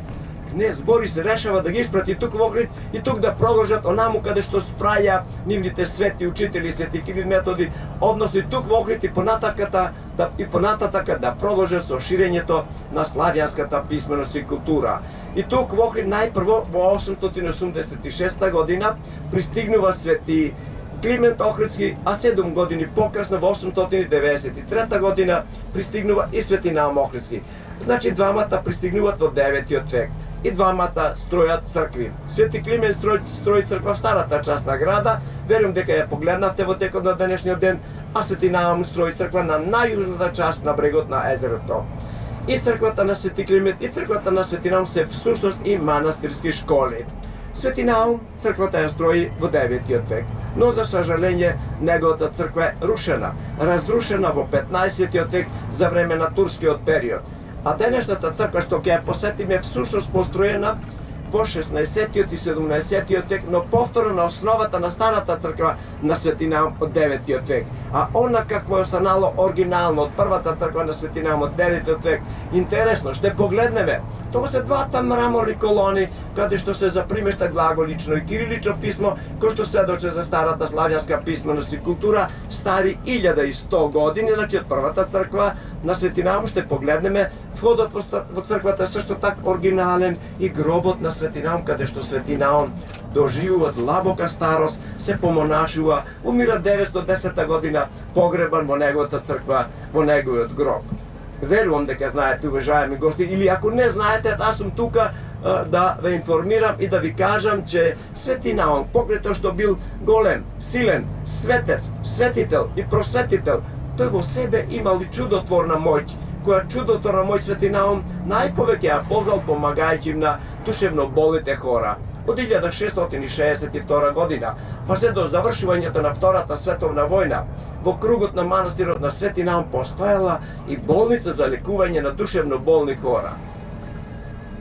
кнез Борис решава да ги испрати тук во Охрид и тук да продолжат онаму каде што спраја нивните свети учители, Свети Кирил и Методи, односно и тук во Охрид и понататака да продолжат со ширењето на славјанската писменост и култура. И тук во Охрид најпрво во 886 година пристигнува Свети Климент Охридски, а 7 години покасно во 893 година пристигнува и Свети Наум Охридски. Значи двамата пристигнуваат во 9 век и двамата стројат цркви. Свети Климент строи црква в старата част на града, верувам дека ја погледнавте во текот на денешниот ден, а Свети Наум строи црква на најјужната част на брегот на езерото. И црквата на Свети Климент и црквата на Свети Наум се всушност и манастирски школи. Свети Наум црквата ја строи во 9 век, но за сожаление неговата црква е рушена, разрушена во 15 век за време на турскиот период. А денешната црква што ќе ја посетиме всушност построена во 16 и 17 век, но повторно на основата на старата црква на Свети Наум од 9 век. А она какво е останало оригинално од првата црква на Свети Наум од 9 век, интересно, ще погледнеме. Тоа се двата мраморни колони, каде што се запримешта глаголично и кирилично писмо, кој што сведочи за старата славјанска писменост и култура, стари 1100 години, значи од првата црква на Свети Наум ще погледнеме. Входот во црквата сашто така оригинален и гробот на Свети Наум, каде што Свети Наум доживува длабока старост, се помонашува, умира 910 година, погребан во неговата црква, во неговиот гроб. Верувам дека знаете, уважаеми гости, или ако не знаете, аз сум тука да ве информирам и да ви кажам, че Свети Наум, покрај тоа што бил голем, силен, светец, светител и просветител, тој во себе имал и чудотворна моќ, која чудотворна моќ Свети Наум најповеќе ја ползал помагајќи на душевно болните хора. Од 1662 година, па се до завршувањето на Втората световна војна, во кругот на манастирот на Свети Наум постоела и болница за лекување на душевно болни хора.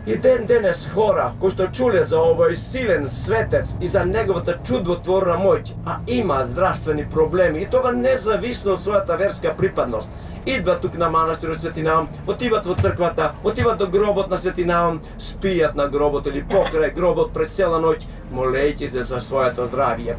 И ден денес хора кои што чуле за овој силен светец и за неговата чудотворна моќ, а има здравствени проблеми, и тоа независно од својата верска припадност, идват тук на манастирот Свети Наум, отиват во црквата, отиват до гробот на Свети Наум, спијат на гробот или покрај гробот пред цела ноќ, молејќи се за своето здравје.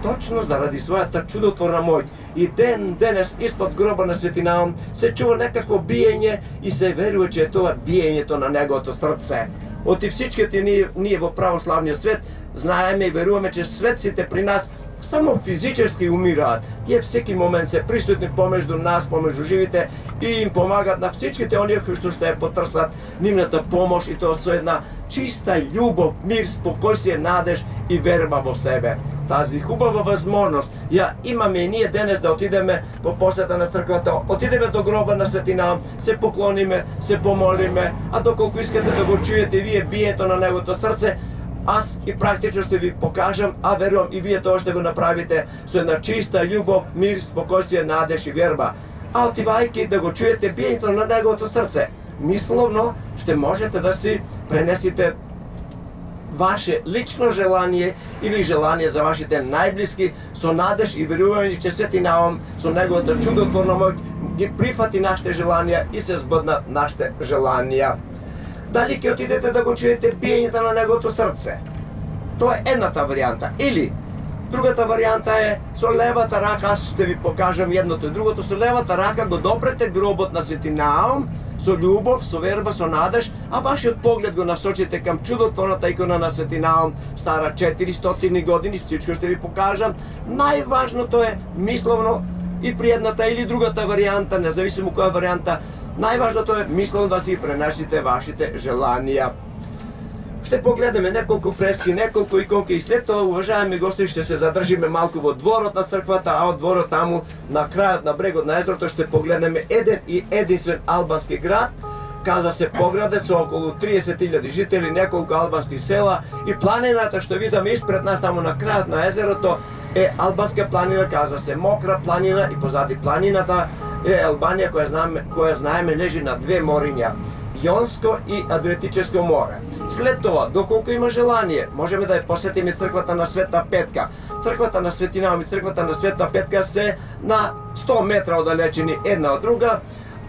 Точно заради својата чудотворна моќ. И ден денес испод гроба на Свети Наум се чува некако биење и се верува че е тоа биењето на неговото срце. Оти всичките ние во православниот свет знаеме и веруваме че светците при нас само физически умираат. Тие всеки момент се присутни помеѓу нас, помеѓу живите и им помагат на всичките оние кои што ја потрсат нивната помош, и тоа со една чиста љубов, мир, спокојствие, надеж и верба во себе. Тази хубава возможност ја имаме и ние денес да отидеме во посета на црквата, отидеме до гроба на Свети Наум, се поклониме, се помолиме, а доколку искате да го чуете вие бието на неговото срце, аз и практично ще ви покажам, а верувам и вие тоа ще го направите со една чиста љубов, мир, спокојствие, надеж и верба. А отивајќи да го чуете биењето на неговото срце, мисловно ще можете да си пренесите ваше лично желание или желание за вашите најблиски со надеж и верување че Свети Наум со неговата чудотворна моќ ги прифати нашите желанија и се збъднат нашите желанија. Дали ќе отидете да го чуете биењето на неговото срце? Тоа е едната варијанта. Или другата варијанта е со левата рака, аз ще ви покажам едното и другото, со левата рака го допрете гробот на Свети Наум со љубов, со верба, со надеж, а вашиот поглед го насочите кам чудотворната икона на Свети Наум, стара 400 години, всичко ще ви покажам. Најважното е мисловно и при едната или другата варијанта, независимо која варијанта, најважното е мисловно да си пренесите вашите желанија. Ще погледаме неколку фрески, неколку иконки и след тоа, уважаеми гости, ще се задржиме малку во дворот на црквата, а од дворот таму на крајот на брегот на езерото ще погледнеме еден и единствен албански град. Казва се Поградец, со околу 30.000 жители, неколку албански села, и планината што видаме испред нас таму на крајот на езерото е албанска планина, казва се Мокра планина, и позади планината е Албанија, која знаеме лежи на две мориња, Јонско и Адриатическо море. След тоа, доколку има желание, можеме да ја посетиме црквата на Света Петка. Црквата на Свети Наум и црквата на Света Петка се на 100 метра оддалечени една од друга,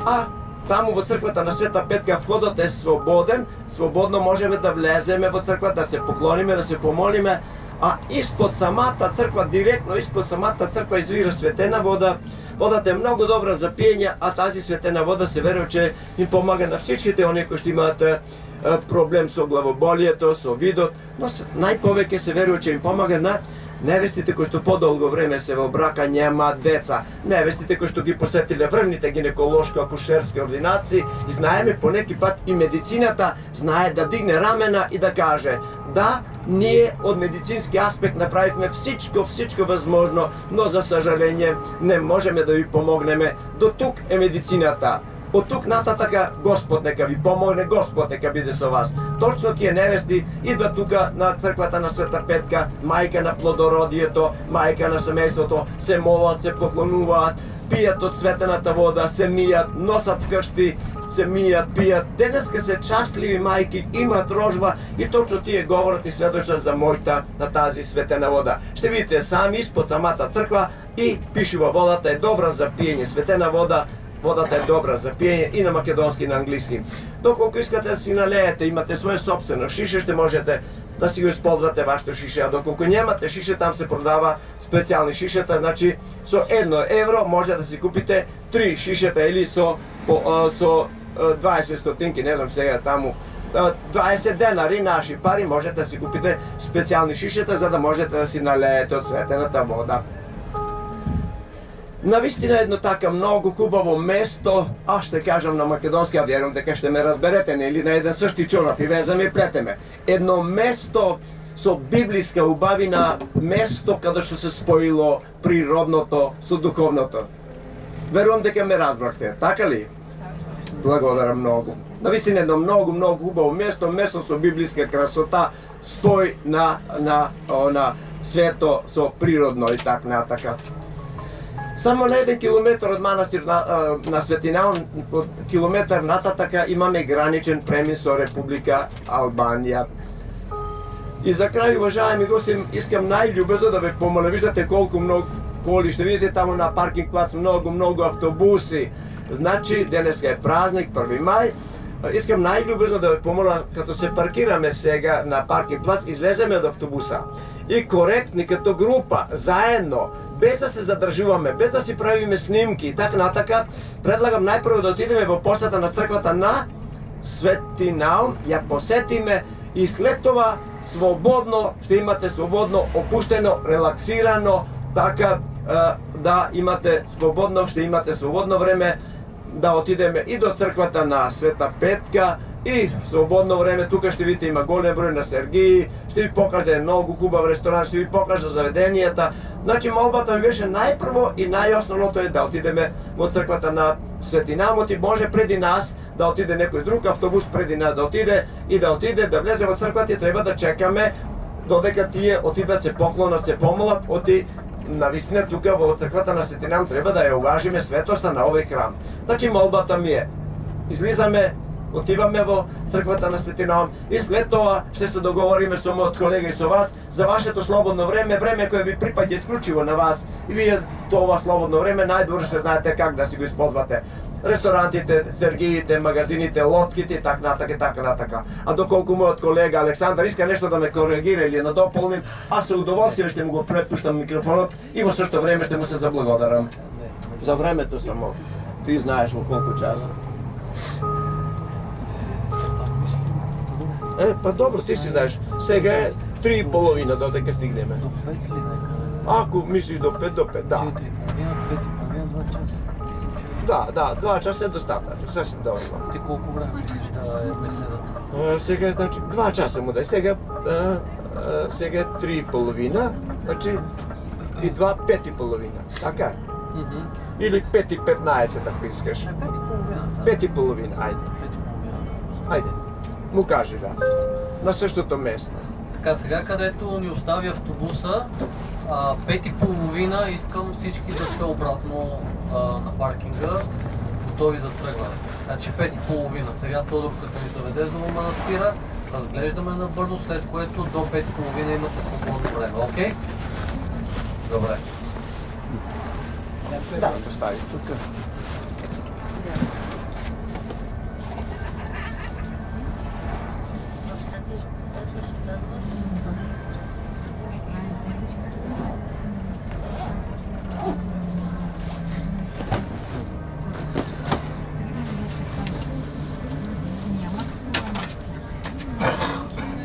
а таму во црквата на Света Петка входот е слободен, слободно можеме да влеземе во црквата, да се поклониме, да се помолиме, а испод самата црква, директно испод самата црква извира светена вода. Водата е многу добра за пиење, а тази светена вода се верува че им помага на всичките оние кои што имаат проблем со главоболието, со видот, но најповеќе се верува че им помага на невестите кои што подолго време се во брака, нема деца, невестите кои што ги посетиле врвните гинеколошко-акушерски ординации, и знаеме понеки пат и медицината знае да дигне рамена и да каже да, ние од медицински аспект направивме всичко возможно, но за сожаление не можеме да ви помогнеме. До тук е медицината. Од тук нататака Господ нека ви помогне, Господ нека биде со вас. Точно тие невести идват тука на црквата на Света Петка, мајка на плодородието, мајка на семејството, се молат, се поклонуваат, пијат од светената вода, се мијат, носат вкршти, се мијат, пијат. Денеска се частливи мајки, имаат рожба и точно тие говорат и сведочат за мојта на тази светена вода. Ще видите сами испод самата црква и пишува водата е добра за пиење, светена вода. Водата е добра за пиење и на македонски и на англиски. Доколку искате да си налеете, имате свое собствено шише, ще можете да си го исползвате вашето шише. А доколку немате шише, там се продава специјални шишета, значи со 1 евро може да си купите 3 шишета или со 20 стотинки, не знам сега таму, 20 денари наши пари, можете да си купите специјални шишета за да можете да си налеете од светената вода. Навистина едно така многу хубаво место, аз ще кажам на македонски, а верувам дека ще ме разберете, нели на еден същи чорап и везаме и плетеме. Едно место со библиска убавина, место каде што се споило природното со духовното. Верувам дека ме разбрахте, така ли? Благодарам многу. Навистина едно многу хубаво место, место со библиска красота, спој на свето со природно и така натака. Само на 1 километар од манастир на Светинаун, од километар нататака имаме граничен премин со Република Албанија. И за крај, уважаеми гости, искам најљубезно да ве помолам, виждате колку многу коли, ще видите таму на паркинг плац многу автобуси. Значи, денеска е празник, 1 мај. Искам најљубезно да ве помолам, като се паркираме сега на паркинг плац, излеземе од автобуса и коректни като група, заедно, без да се задржуваме, без да си правиме снимки и така натака, предлагам најпрво да отидеме во посета на црквата на Свети Наум, ја посетиме и след това свободно, ще имате свободно, опуштено, релаксирано, така да имате свободно, ще имате свободно време да отидеме и до црквата на Света Петка и свободно време тука ще видите има голем број на Сергии, ще ви покаже многу хубав ресторан, ще ви покаже заведенијата. Значи молбата ми беше најпрво и најосновното е да отидеме во црквата на Свети Наум, и може преди нас да отиде некој друг автобус преди нас да отиде да влезе во црквата и треба да чекаме додека тие отидат се поклонат, се помолат, навистина тука во црквата на Свети Наум треба да ја уважиме светоста на овој храм. Значи молбата ми е, излизаме, отиваме во црквата на Свети Наум и след тоа ще се договориме со мојот колега и со вас за вашето слободно време кое ви припаѓа исклучиво на вас и вие тоа слободно време најдобро ще знаете как да си го исползвате. Ресторантите, сергиите, магазините, лотките и така натака. А доколку мојот колега Александар иска нешто да ме коригира или надополним, аз со удоволствие ще му го препуштам микрофонот и во същото време ще му се заблагодарам. За времето само. Ти знаеш во колку часа. Па добро, ти си знаеш. Сега е 3:30 додека стигнеме. До 5 или нека? Ако мислиш до 5, да. 4:30, 5:30, 2 часа. Да, 2 часа е достатъчно, съвсем доволно. Ти колко време мислиш да е беседата? Сега значи 2 часа му да е. Сега е 3:30, значи и 2 5:30. Така е. Или 5:15, ако искаш. 5:30. 5:30, айде. 5:30. Айде. Му кажи да. На същото место. Така, сега където ни остави автобуса, 5:30 искам всички да сте обратно на паркинга, готови за тръгване. Значи 5:30. Сега Тодор като ни заведе до манастира, разглеждаме набързо, след което до 5:30 имате свободно време. Окей? Добре. Да, постави тук.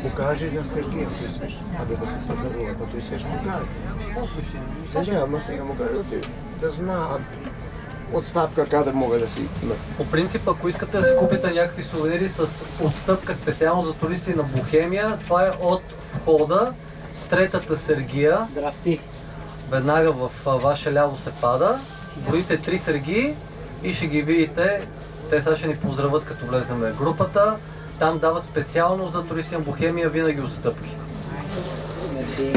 Покажи на Сергея, ако искаш. Да се пазарува, като искаш, покажи. Послушай, Ама сега му кажа да знаат отстъпка къде мога да си имат. по принцип, ако искате да си купите някакви сувенири с отстъпка специално за туристи на Бохемия, това е от входа, третата Сергия. Здрасти. Веднага в ваше ляво се пада, броите 3 сергии и ще ги видите. Те сега ще ни поздравят като влезем в групата. Там дава специално за туристи на Бохемия винаги отстъпки. Мерси.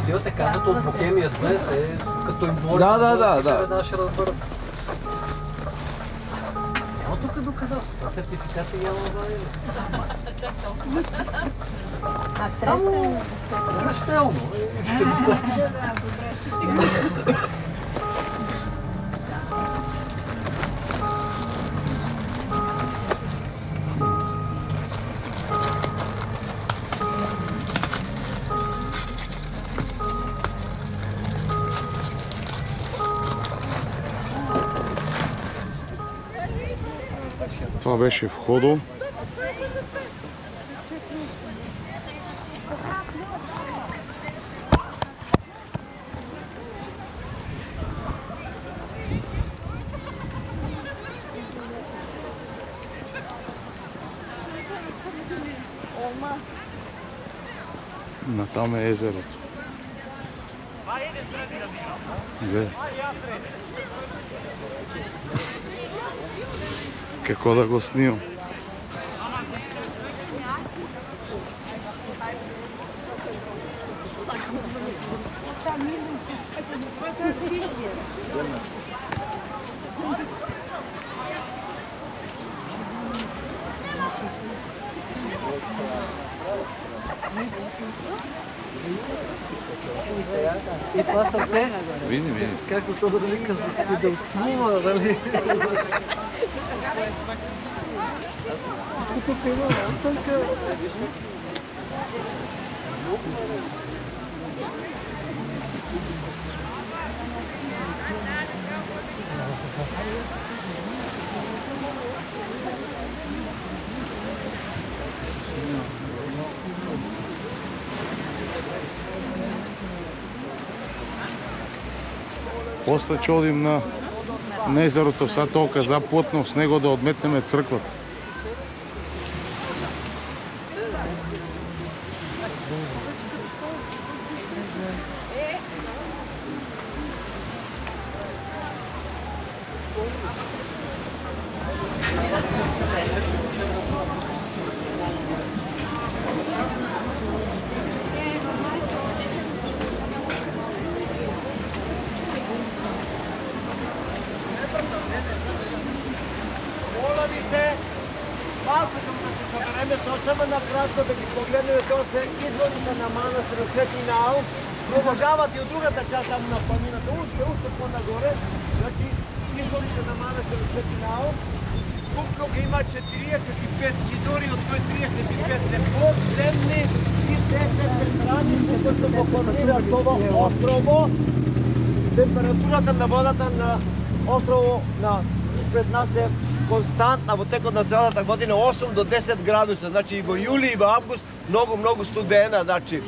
Отивате, казвате от Бохемия сме, като им говорите, Да. веднага ще разберат. Няма тук доказателства, сертификати няма направили. Само разщелно. Това беше входо. Натам е езерото. Гледай. Како да го снимам. И това сърце, Види. както Тодор вика, за свидетелствува, нали? Тук има останка. После ќе одим на езерото, сад толка заплотно с него да одметнеме црквата. Моля ви се, малко съм да се събереме съвсем накратко да ги погледнем, то се изворите на манастира Свети Наум, продължават и от другата част там на планината, още по-нагоре, значи изворите на манастира Свети Наум. Тук има 45 извори, от кои 35 са подземни и 10 граници, които го формират това острово. Температурата на водата на острово пред нас е константна во текот на целата година 8 до 10 градуса, значи и во јули и во август много студена, значи.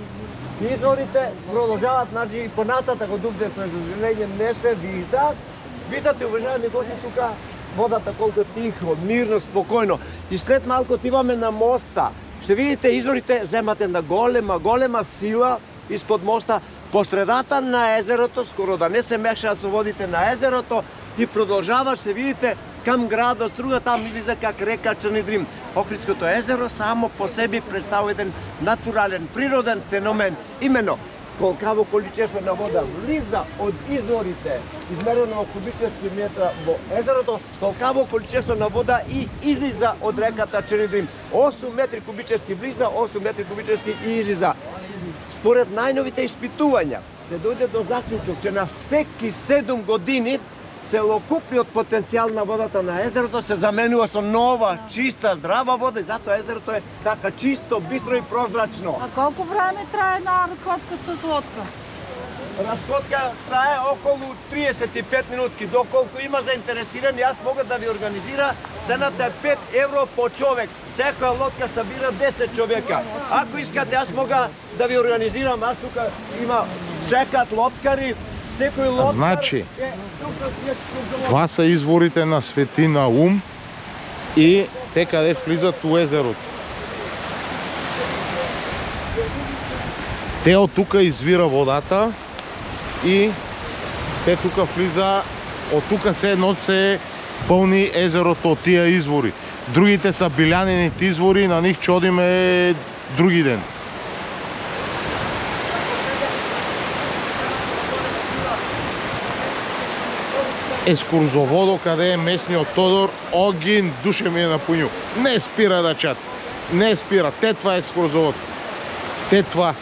Изворите продолжават, значи и понататък од дугде за жалење не се вижда. Виждате, уважаеми гости, тука водата колко тихо, мирно, спокойно. И след малко отиваме на моста. Ще видите изворите земат една голема сила испод моста по средата на езерото, скоро да не се мешаат со водите на езерото и продолжава, ще видите кам градот Струга, там излиза как река Черни Дрим. Охридското езеро само по себе представува еден натурален, природен феномен. Именно, колкаво количество на вода влиза од изворите, измерено во кубически метра во езерото, толкаво количество на вода и излиза од реката Черни Дрим. 8 метри кубически влиза, 8 метри кубически и излиза. Според најновите испитувања се дојде до заклучок, че на всеки 7 години целокупниот потенцијал на водата на езерото се заменува со нова, чиста, здрава вода и затоа езерото е така чисто, бистро и прозрачно. А колко време трае една разходка с лодка? Разходка трае околу 35 минутки. Доколку има заинтересирани, аз мога да ви организира. Цената е 5 евро по човек. Секоја лодка събира 10 човека. Ако искате, аз мога да ви организирам. Аз тук има чекат лодкари. Секој лодкар Значи, е тук. това са изворите на Свети Наум и те къде влизат у езерото. Те от тука извира водата и те тука влиза, от тука се едно се пълни езерото от тия извори. Другите са билянените извори, на них чодиме други ден. Екскурзоводо, къде е местниот Тодор, огин, душе ми е напунил. Не спира да чат. Не спира. Тетва е екскурзовод. Тетва.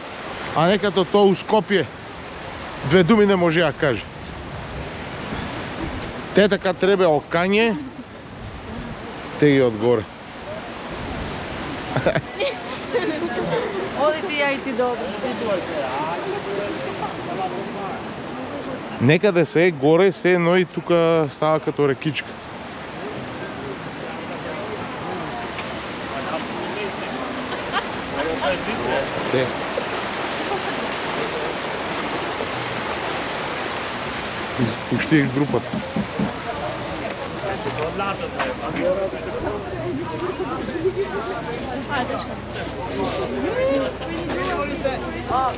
А не като то у Скопје. Две думи не може да каже. Те така треба окање. Те ги одгоре. Оди ти ја и ти добро. Некаде се е горе, се едно и тука става като рекичка. Те. Изпуштих групата.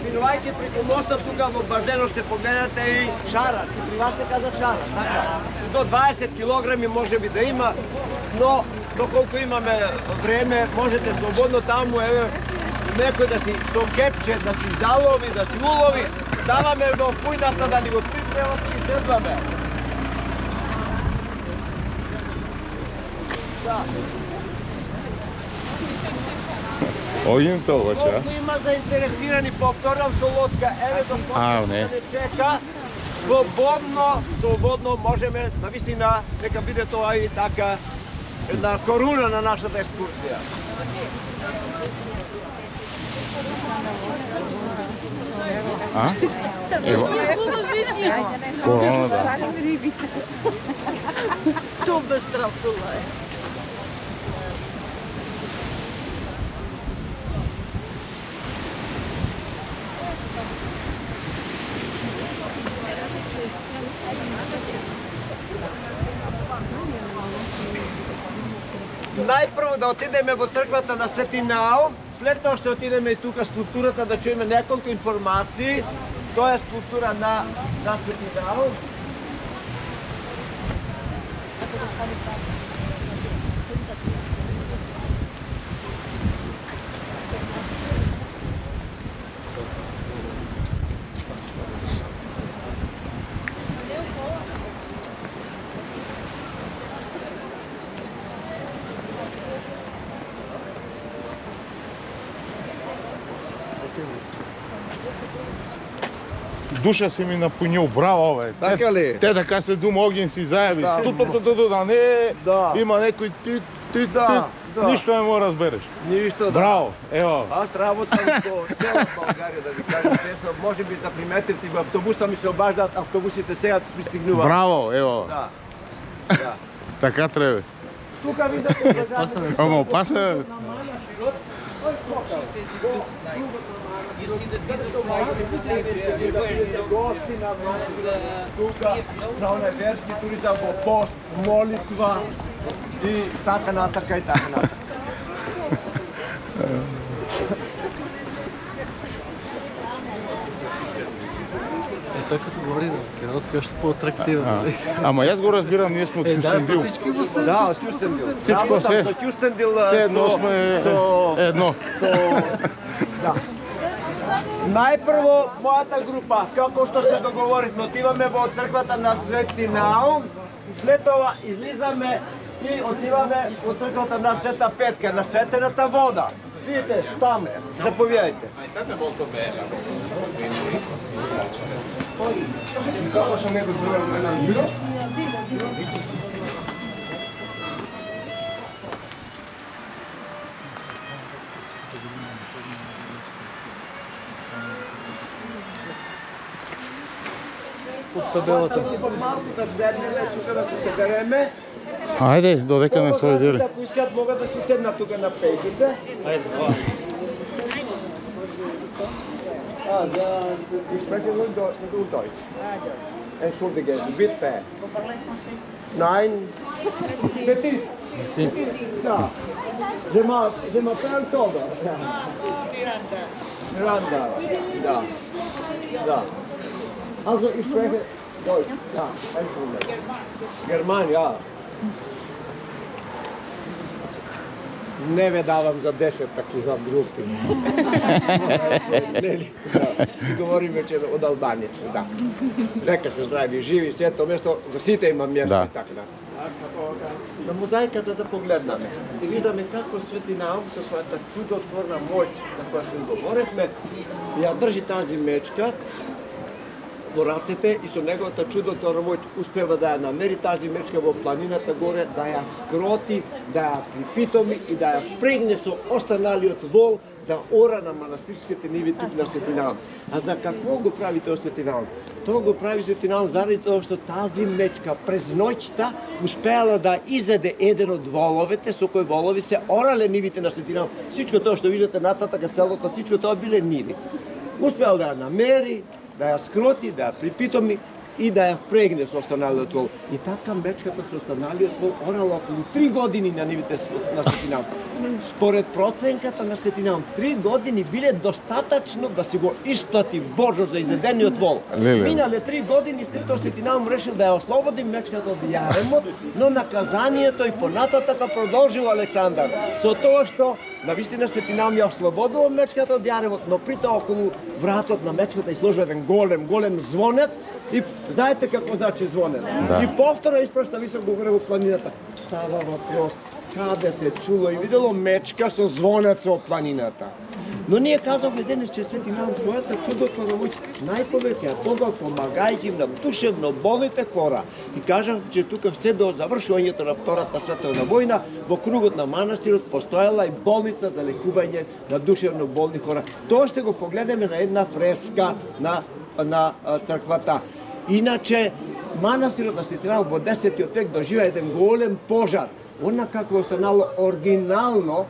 Минувајќи преку мостот тука во базенот ще погледате и шара. При вас се каза шара. Така. До 20 килограми може би да има, но доколку имаме време, можете слободно таму, еве, некој да си со кепче, да си залови, да си улови, ставаме во пујната да ни го припреват и седваме. Да. Огин тоа Колку има заинтересирани, повторам со лодка, еве до почетот не. да не чека, слободно можеме, навистина, нека биде тоа и така една коруна на нашата екскурсија. А? Ево. Корона, да. То безстрашно е. Најпрво да отидеме во црквата на Свети Наум, след тоа што отидеме и тука скулптурата да чуеме неколку информации. Тоа е скулптура на Свети Наум. Душа се ми напунил, браво бе. Така ли? Те така се дума Огин си зајави. Да. Да не Да. има некој Да, да. ништо не му разбереш. Ништо, да. Браво, ево. Аз работам по цела Българија, да ви кажам честно. Може би заприметивте во автобуса ми се обаждаат, автобусите сега пристигнуваат. Браво, ево. Да. Да. Така треба. Тука видите уважаеми. Ама опасен. You see that these are prices the same as everywhere. Гости на тука, на оној верски туризам во пост, молитва и така натака и така натака. Той като говори на македонски още по-атрактивно. Ама јас го разбирам, ние сме од Кюстендил. Всички го сте. Да, од Кюстендил. Всичко се. Со Кюстендил Се едно сме едно. Да. Најпрво мојата група, како што се договоривме, отиваме во црквата на Свети Наум, след тоа излизаме и отиваме во црквата на Света Петка, на светената вода. Видите, таму, заповидајте. Под табелата. Малку да седнеме, тука да се собереме. Ајде, додека не се ојдели. Ако искат, могат да си седнат тука на пејките. Айде, два. Ik spreek in Deutsch. Entschuldige, bitte. Nein. Petit. Merci. Ja. Je m'appelle Toda. Miranda. Ja. Ja. Also, ich spreche Deutsch. Ja, kein Problem. German, ja. Не ве давам за 10 такива групи. Нели? Да. Си говориме че од Албанија се, да. Нека се здрави, живи, сето место, за сите има место Да. и така да. На мозаиката да погледнаме и виждаме како Свети Наум со својата чудотворна моќ за која што говоревме, ја држи тази мечка во рацете и со неговата чудотворна моќ успева да ја намери тази мечка во планината горе, да ја скроти, да ја припитоми и да ја впрегне со останалиот вол да ора на манастирските ниви тук на Свети Наум. А за какво го прави тоа Свети Наум? Тоа го прави Свети Наум заради тоа што тази мечка през ноќта успеала да изеде еден од воловете, со кои волови се орале нивите на Свети Наум. Всичко тоа што видите нататака селото, всичко тоа биле ниви. Успеал да ја намери, да ја скроти, да ја припитоми и да ја впрегне со останалиот вол. И така мечката со останалиот вол орала околу 3 години на нивите на Свети Наум. Според проценката на Свети Наум, 3 години биле достатачно да си го исплати Божо за изедениот вол. Минале 3 години, след тоа Свети Наум решил да ја ослободи мечката од јаремот, но наказанието и понататака продолжил Александар. Со тоа што навистина Свети Наум ја ослободил мечката од јаремот, но при тоа околу вратот на мечката изложил еден голем звонец. И знаете како значи звонец? Да. И повторно испрашта високо горе во планината. Става вопрос каде се чуло и видело мечка со звонец во планината. Но ние казавме денес, че Свети Наум својата чудотворна моќ најповеќе ја тогаш помагајќи на душевно болните хора. И кажав, че тука се до завршувањето на Втората световна војна во кругот на манастирот постоела и болница за лекување на душевно болни хора. Тоа ще го погледаме на една фреска на црквата. Иначе манастирот на Свети Наум во 10 век доживеа еден голем пожар. Она како останало оригинално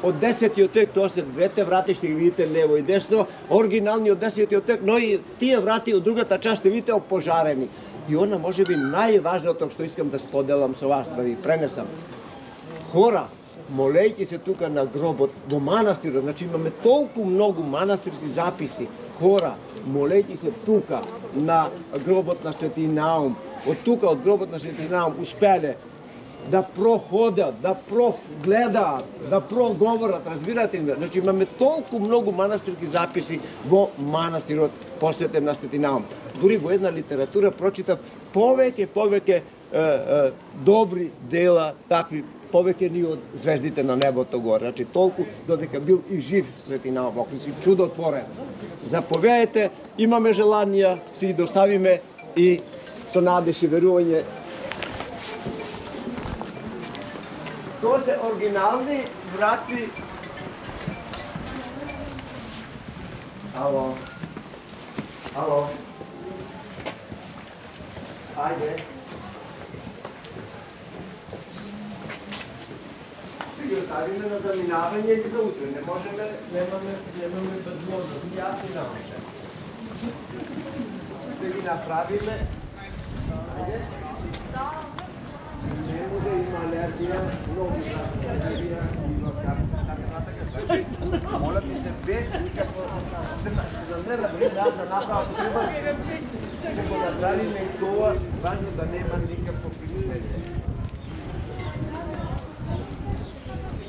од 10 век, тоа се двете врати, ще ги видите лево и десно, оригинални од 10 век, но и тие врати од другата част ще видите опожарени. И она може би најважното што искам да споделам со вас, да ви пренесам. Хора, молејќи се тука на гробот во манастирот, значи имаме толку многу манастирски записи. Хора, молејќи се тука на гробот на Свети Наум, од тука од гробот на Свети Наум успеле да проходат, да прогледаат, да проговорат, разбирате ли? Значи имаме толку многу манастирски записи во манастирот посветен на Свети Наум. Дури во една литература прочитав повеќе добри дела, такви повеќе ни од звездите на небото горе. Значи толку додека бил и жив Свети Наум, ако си чудотворец. Заповедајте, имаме желанија, си ги доставиме и со надеж и верување. Тоа се оригинални врати. Ало. Ало. Ајде. Ще ги оставиме на заминавање или за утре. Не можеме, немаме възможност. Јас не научам. Ще ги направиме. Ајде. Не може има алергија, многу алергија, така. Моля ми се без никакво. За да направа треба. Ще го направиме и тоа, важно да нема никакво впечатление.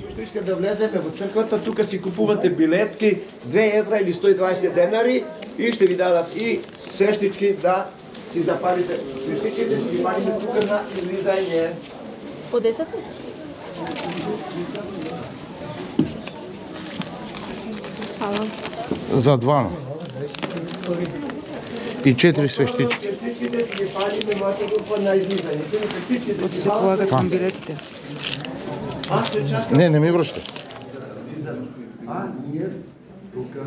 Што иска да влеземе во црквата, тука си купувате билетки 2 евра или 120 денари и ще ви дадат и свештички да си запалите. Свештичките си ги палиме тука на излизање. По 10? Хвала. За двама. И 4 свештички. Свештичките си ги палиме мојата група на излизање. Свештичките си полагат кон билетите. Не ми връща. А, ние тука.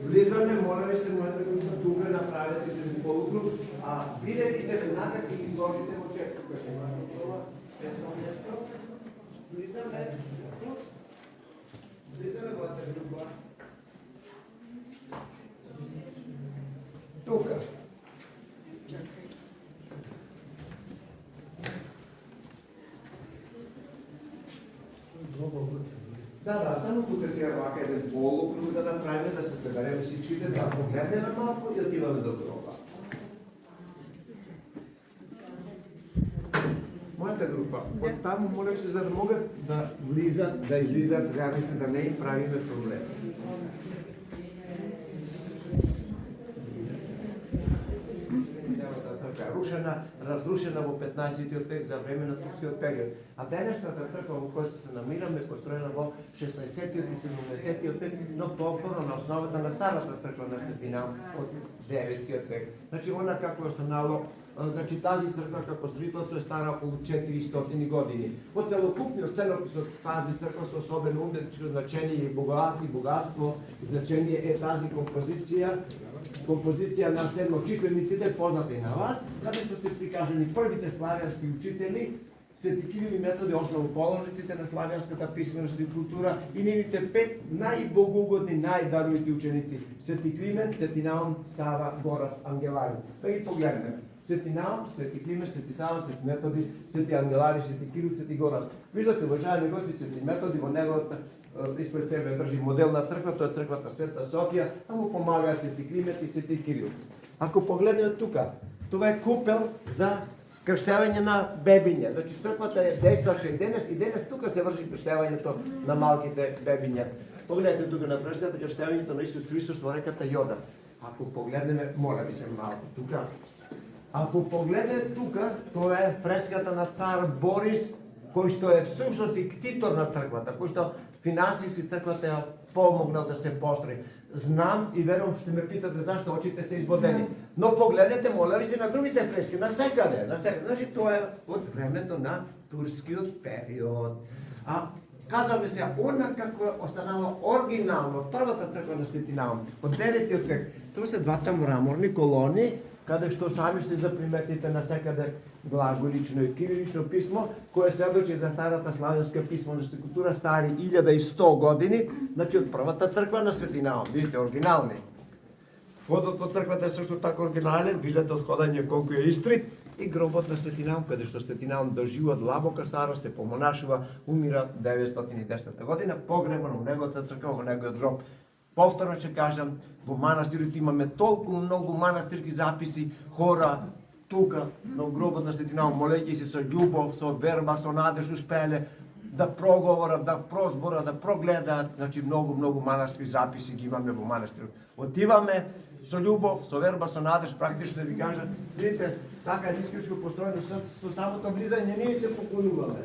Влизаме, моля ви се, можете да тука направите се полукруг, а билетите веднага си ги сложите во чек. Тука ще имате това светно место. Влизаме во тази група. Тука. Да, само тука сега вака еден полукруг да направиме, да се съберем всичките, да погледнеме малко и отиваме до гроба. Моята група, от там моля се, за да могат да влизат, да излизат, трябва да не им правиме проблеми. Рушен построена, разрушена во 15-тиот век за време на турскиот период. А денешната црква во која се намираме е построена во 16-тиот и 17-тиот век, но повторно на основата на старата црква на Свети Наум од 9-тиот век. Значи она како е останало, значи тази црква како строителство е стара околу 400 години. Во целокупниот стенопис од тази црква со особено уметничко значење и богатство, значење е тази композиција на седмочислениците познати на вас, каде што се прикажани првите славјански учители, Свети Кирил и Методи, основоположниците на славјанската писменост и култура и нивните 5 најбогоугодни, најдаровити ученици: Свети Климент, Свети Наум, Сава, Гораст, Ангелари. Да ги погледнеме. Свети Наум, Свети Климент, Свети Сава, Свети Методи, Свети Ангелари, Свети Кирил, Свети Гораст. Виждате, уважаеми гости, Свети Методи во неговата испред себе држи модел на црква, тоа е црквата Света Софија, а му помагаа Свети Климент и Свети Кирил. Ако погледнеме тука, това е купел за крштевање на бебиња. Значи црквата е действаше и денес тука се врши крштевањето на малките бебиња. Погледнете тука на фреската крштевањето на Исус Христос во реката Јордан. Ако погледнеме, моля ви се малку тука. Ако погледнете тука, тоа е фреската на цар Борис, кој што е всушност и ктитор на црквата, кој што финансиски црквата ја помогнал да се построи. Знам и верувам што ме питате зашто очите се избодени. Но погледнете, моля ви се, на другите фрески, насекаде. Значи тоа е од времето на турскиот период. А казваме се, она како е останало оригинално, првата црква на Свети Наум, од 9-тиот век, тоа се двата мраморни колони, каде што сами ще заприметите насекаде глаголично и кирилично писмо, кое сведочи за старата славянска писменост и култура, стари 1100 години, значи од првата црква на Свети Наум, видите, оригинални. Входот во црквата е също така оригинален, виждате од ходење колку е истрит, и гробот на Свети Наум, каде што Свети Наум доживува длабока старост, се помонашува, умира 910 година, погребан во неговата црква, во неговиот гроб. Повторно ќе кажам, во манастирот имаме толку многу манастирски записи, хора тука на гробот на Свети Наум, молејќи се со љубов, со верба, со надеж успеле да проговорат, да прозборат, да прогледаат, значи многу манастирски записи ги имаме во манастирот. Отиваме со љубов, со верба, со надеж, практично да ви кажам, видите, така е искричко построено со самото влизање, ние се поклонуваме.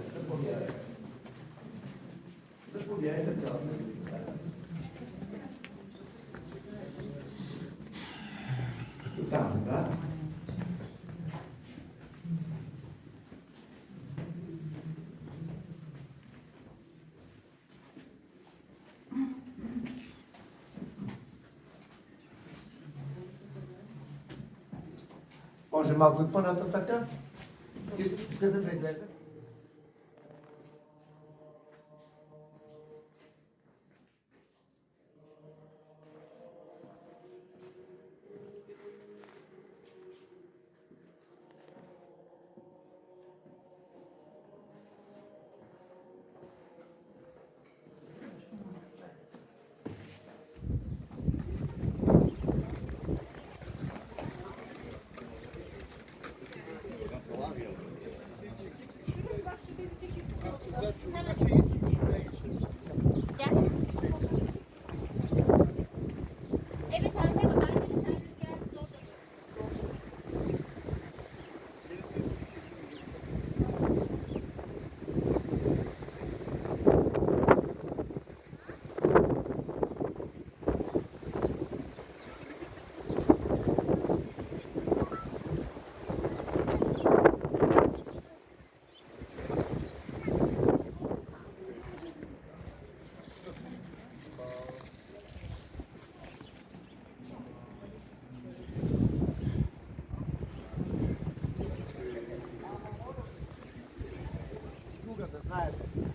Заповидајте целата. Да. Може малко и по-нататък? Искате да излезе?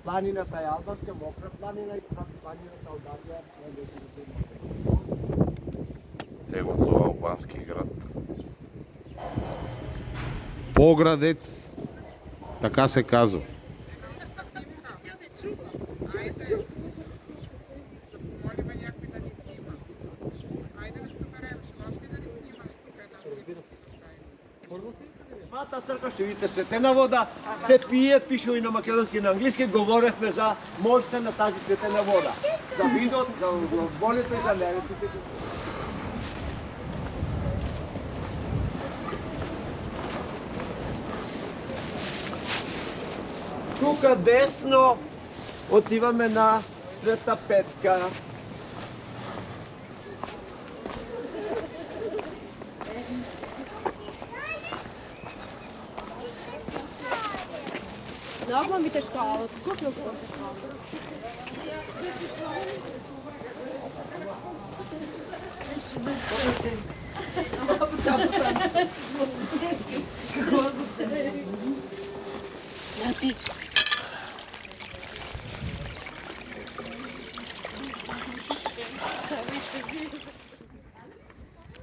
Планината е албанска, мокра планина и планината Албанија е Тегото албански град. Поградец, така се казва. Двата црква ще видите светена вода, се пие, пише и на македонски и на англиски, говорехме за моќта на тази светена вода. За видот, за болите и за невестите. Тука десно отиваме на Света Петка. Много ми тежко, купил съм.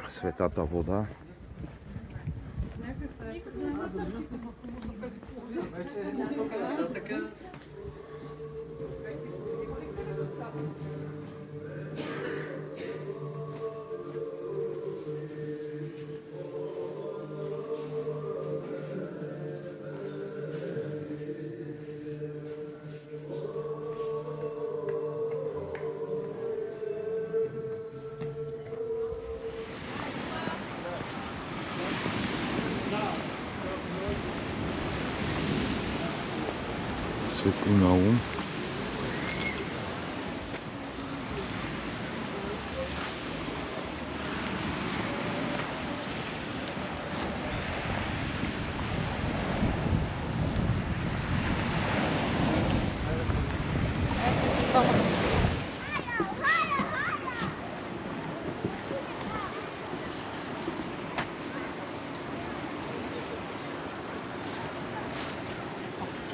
Светата вода. Свети Наум.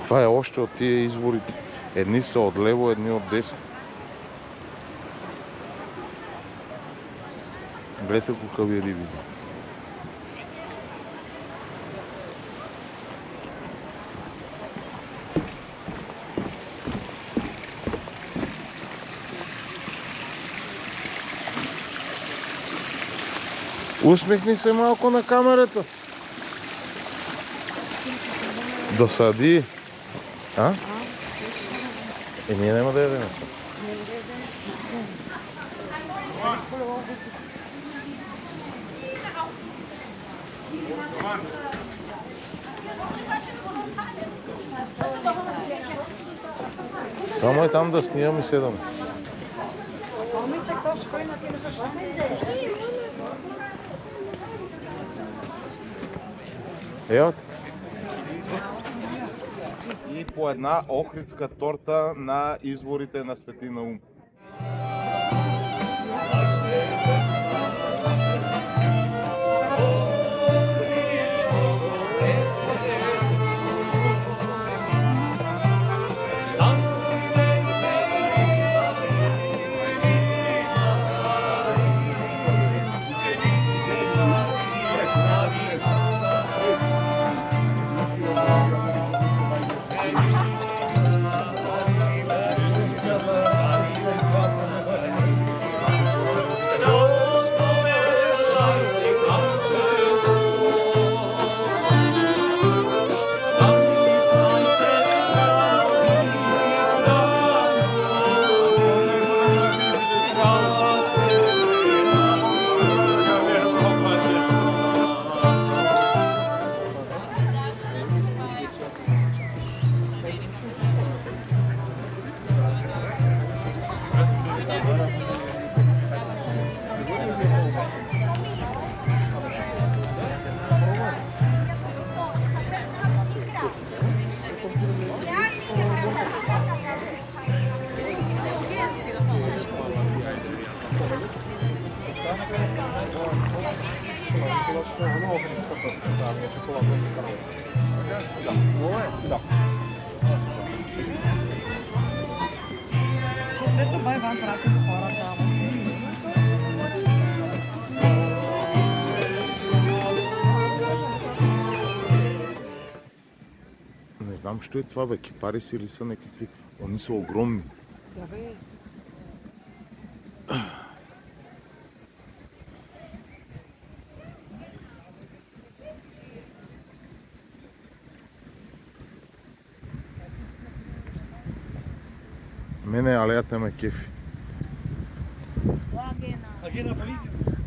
Това е още от тия изворите. Едни са от лево, едни от десно. Гледайте какви риби. Усмихни се малко на камерата. Досади. А? Ние няма да ядем сега. Само е там да снимам и седам. Ево те. И по една охридска торта на изворите на Свети Наум. Не знам що е това, бе, кипариси или са някакви. Они са огромни. Да, бе. Мене алеята ме кефи.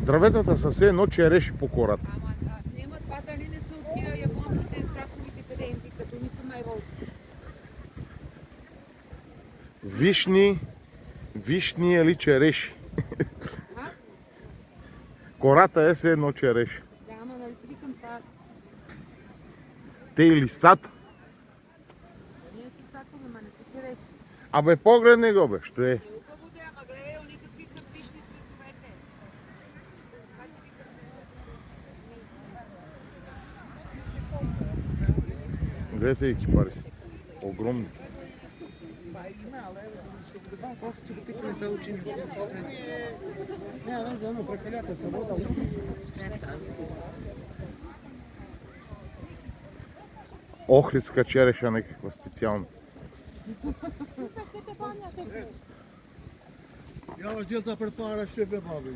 Дърветата са все едно, че я реши по кората. Ама нема това дали не са от тия японските саковите къде като не са майволки. Вишни или череши. Кората е се едно череши. Да, ама нали ти викам това. Те и листата. Нали не са сакове, ма не са череши. Абе, погледни го, бе, що е. Хубаво да, ама гледай, они какви са пишни цветовете. Гледайте екипаристи. Огромни. После ще го питаме за учени. Не, за едно прекалята свобода. Охридска череша някаква специална. Ja was deel dat prepara šebe, babi.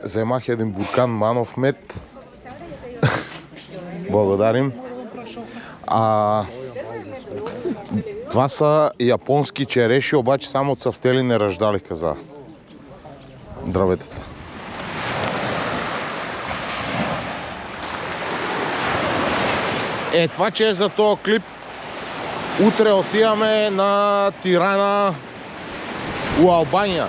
Вземах един буркан манов мед. Благодарим. Това са японски череши, обаче само цъфтели не ръждали, каза здраветата. Това, че е за този клип. Утре отиваме на Тирана, у Албания.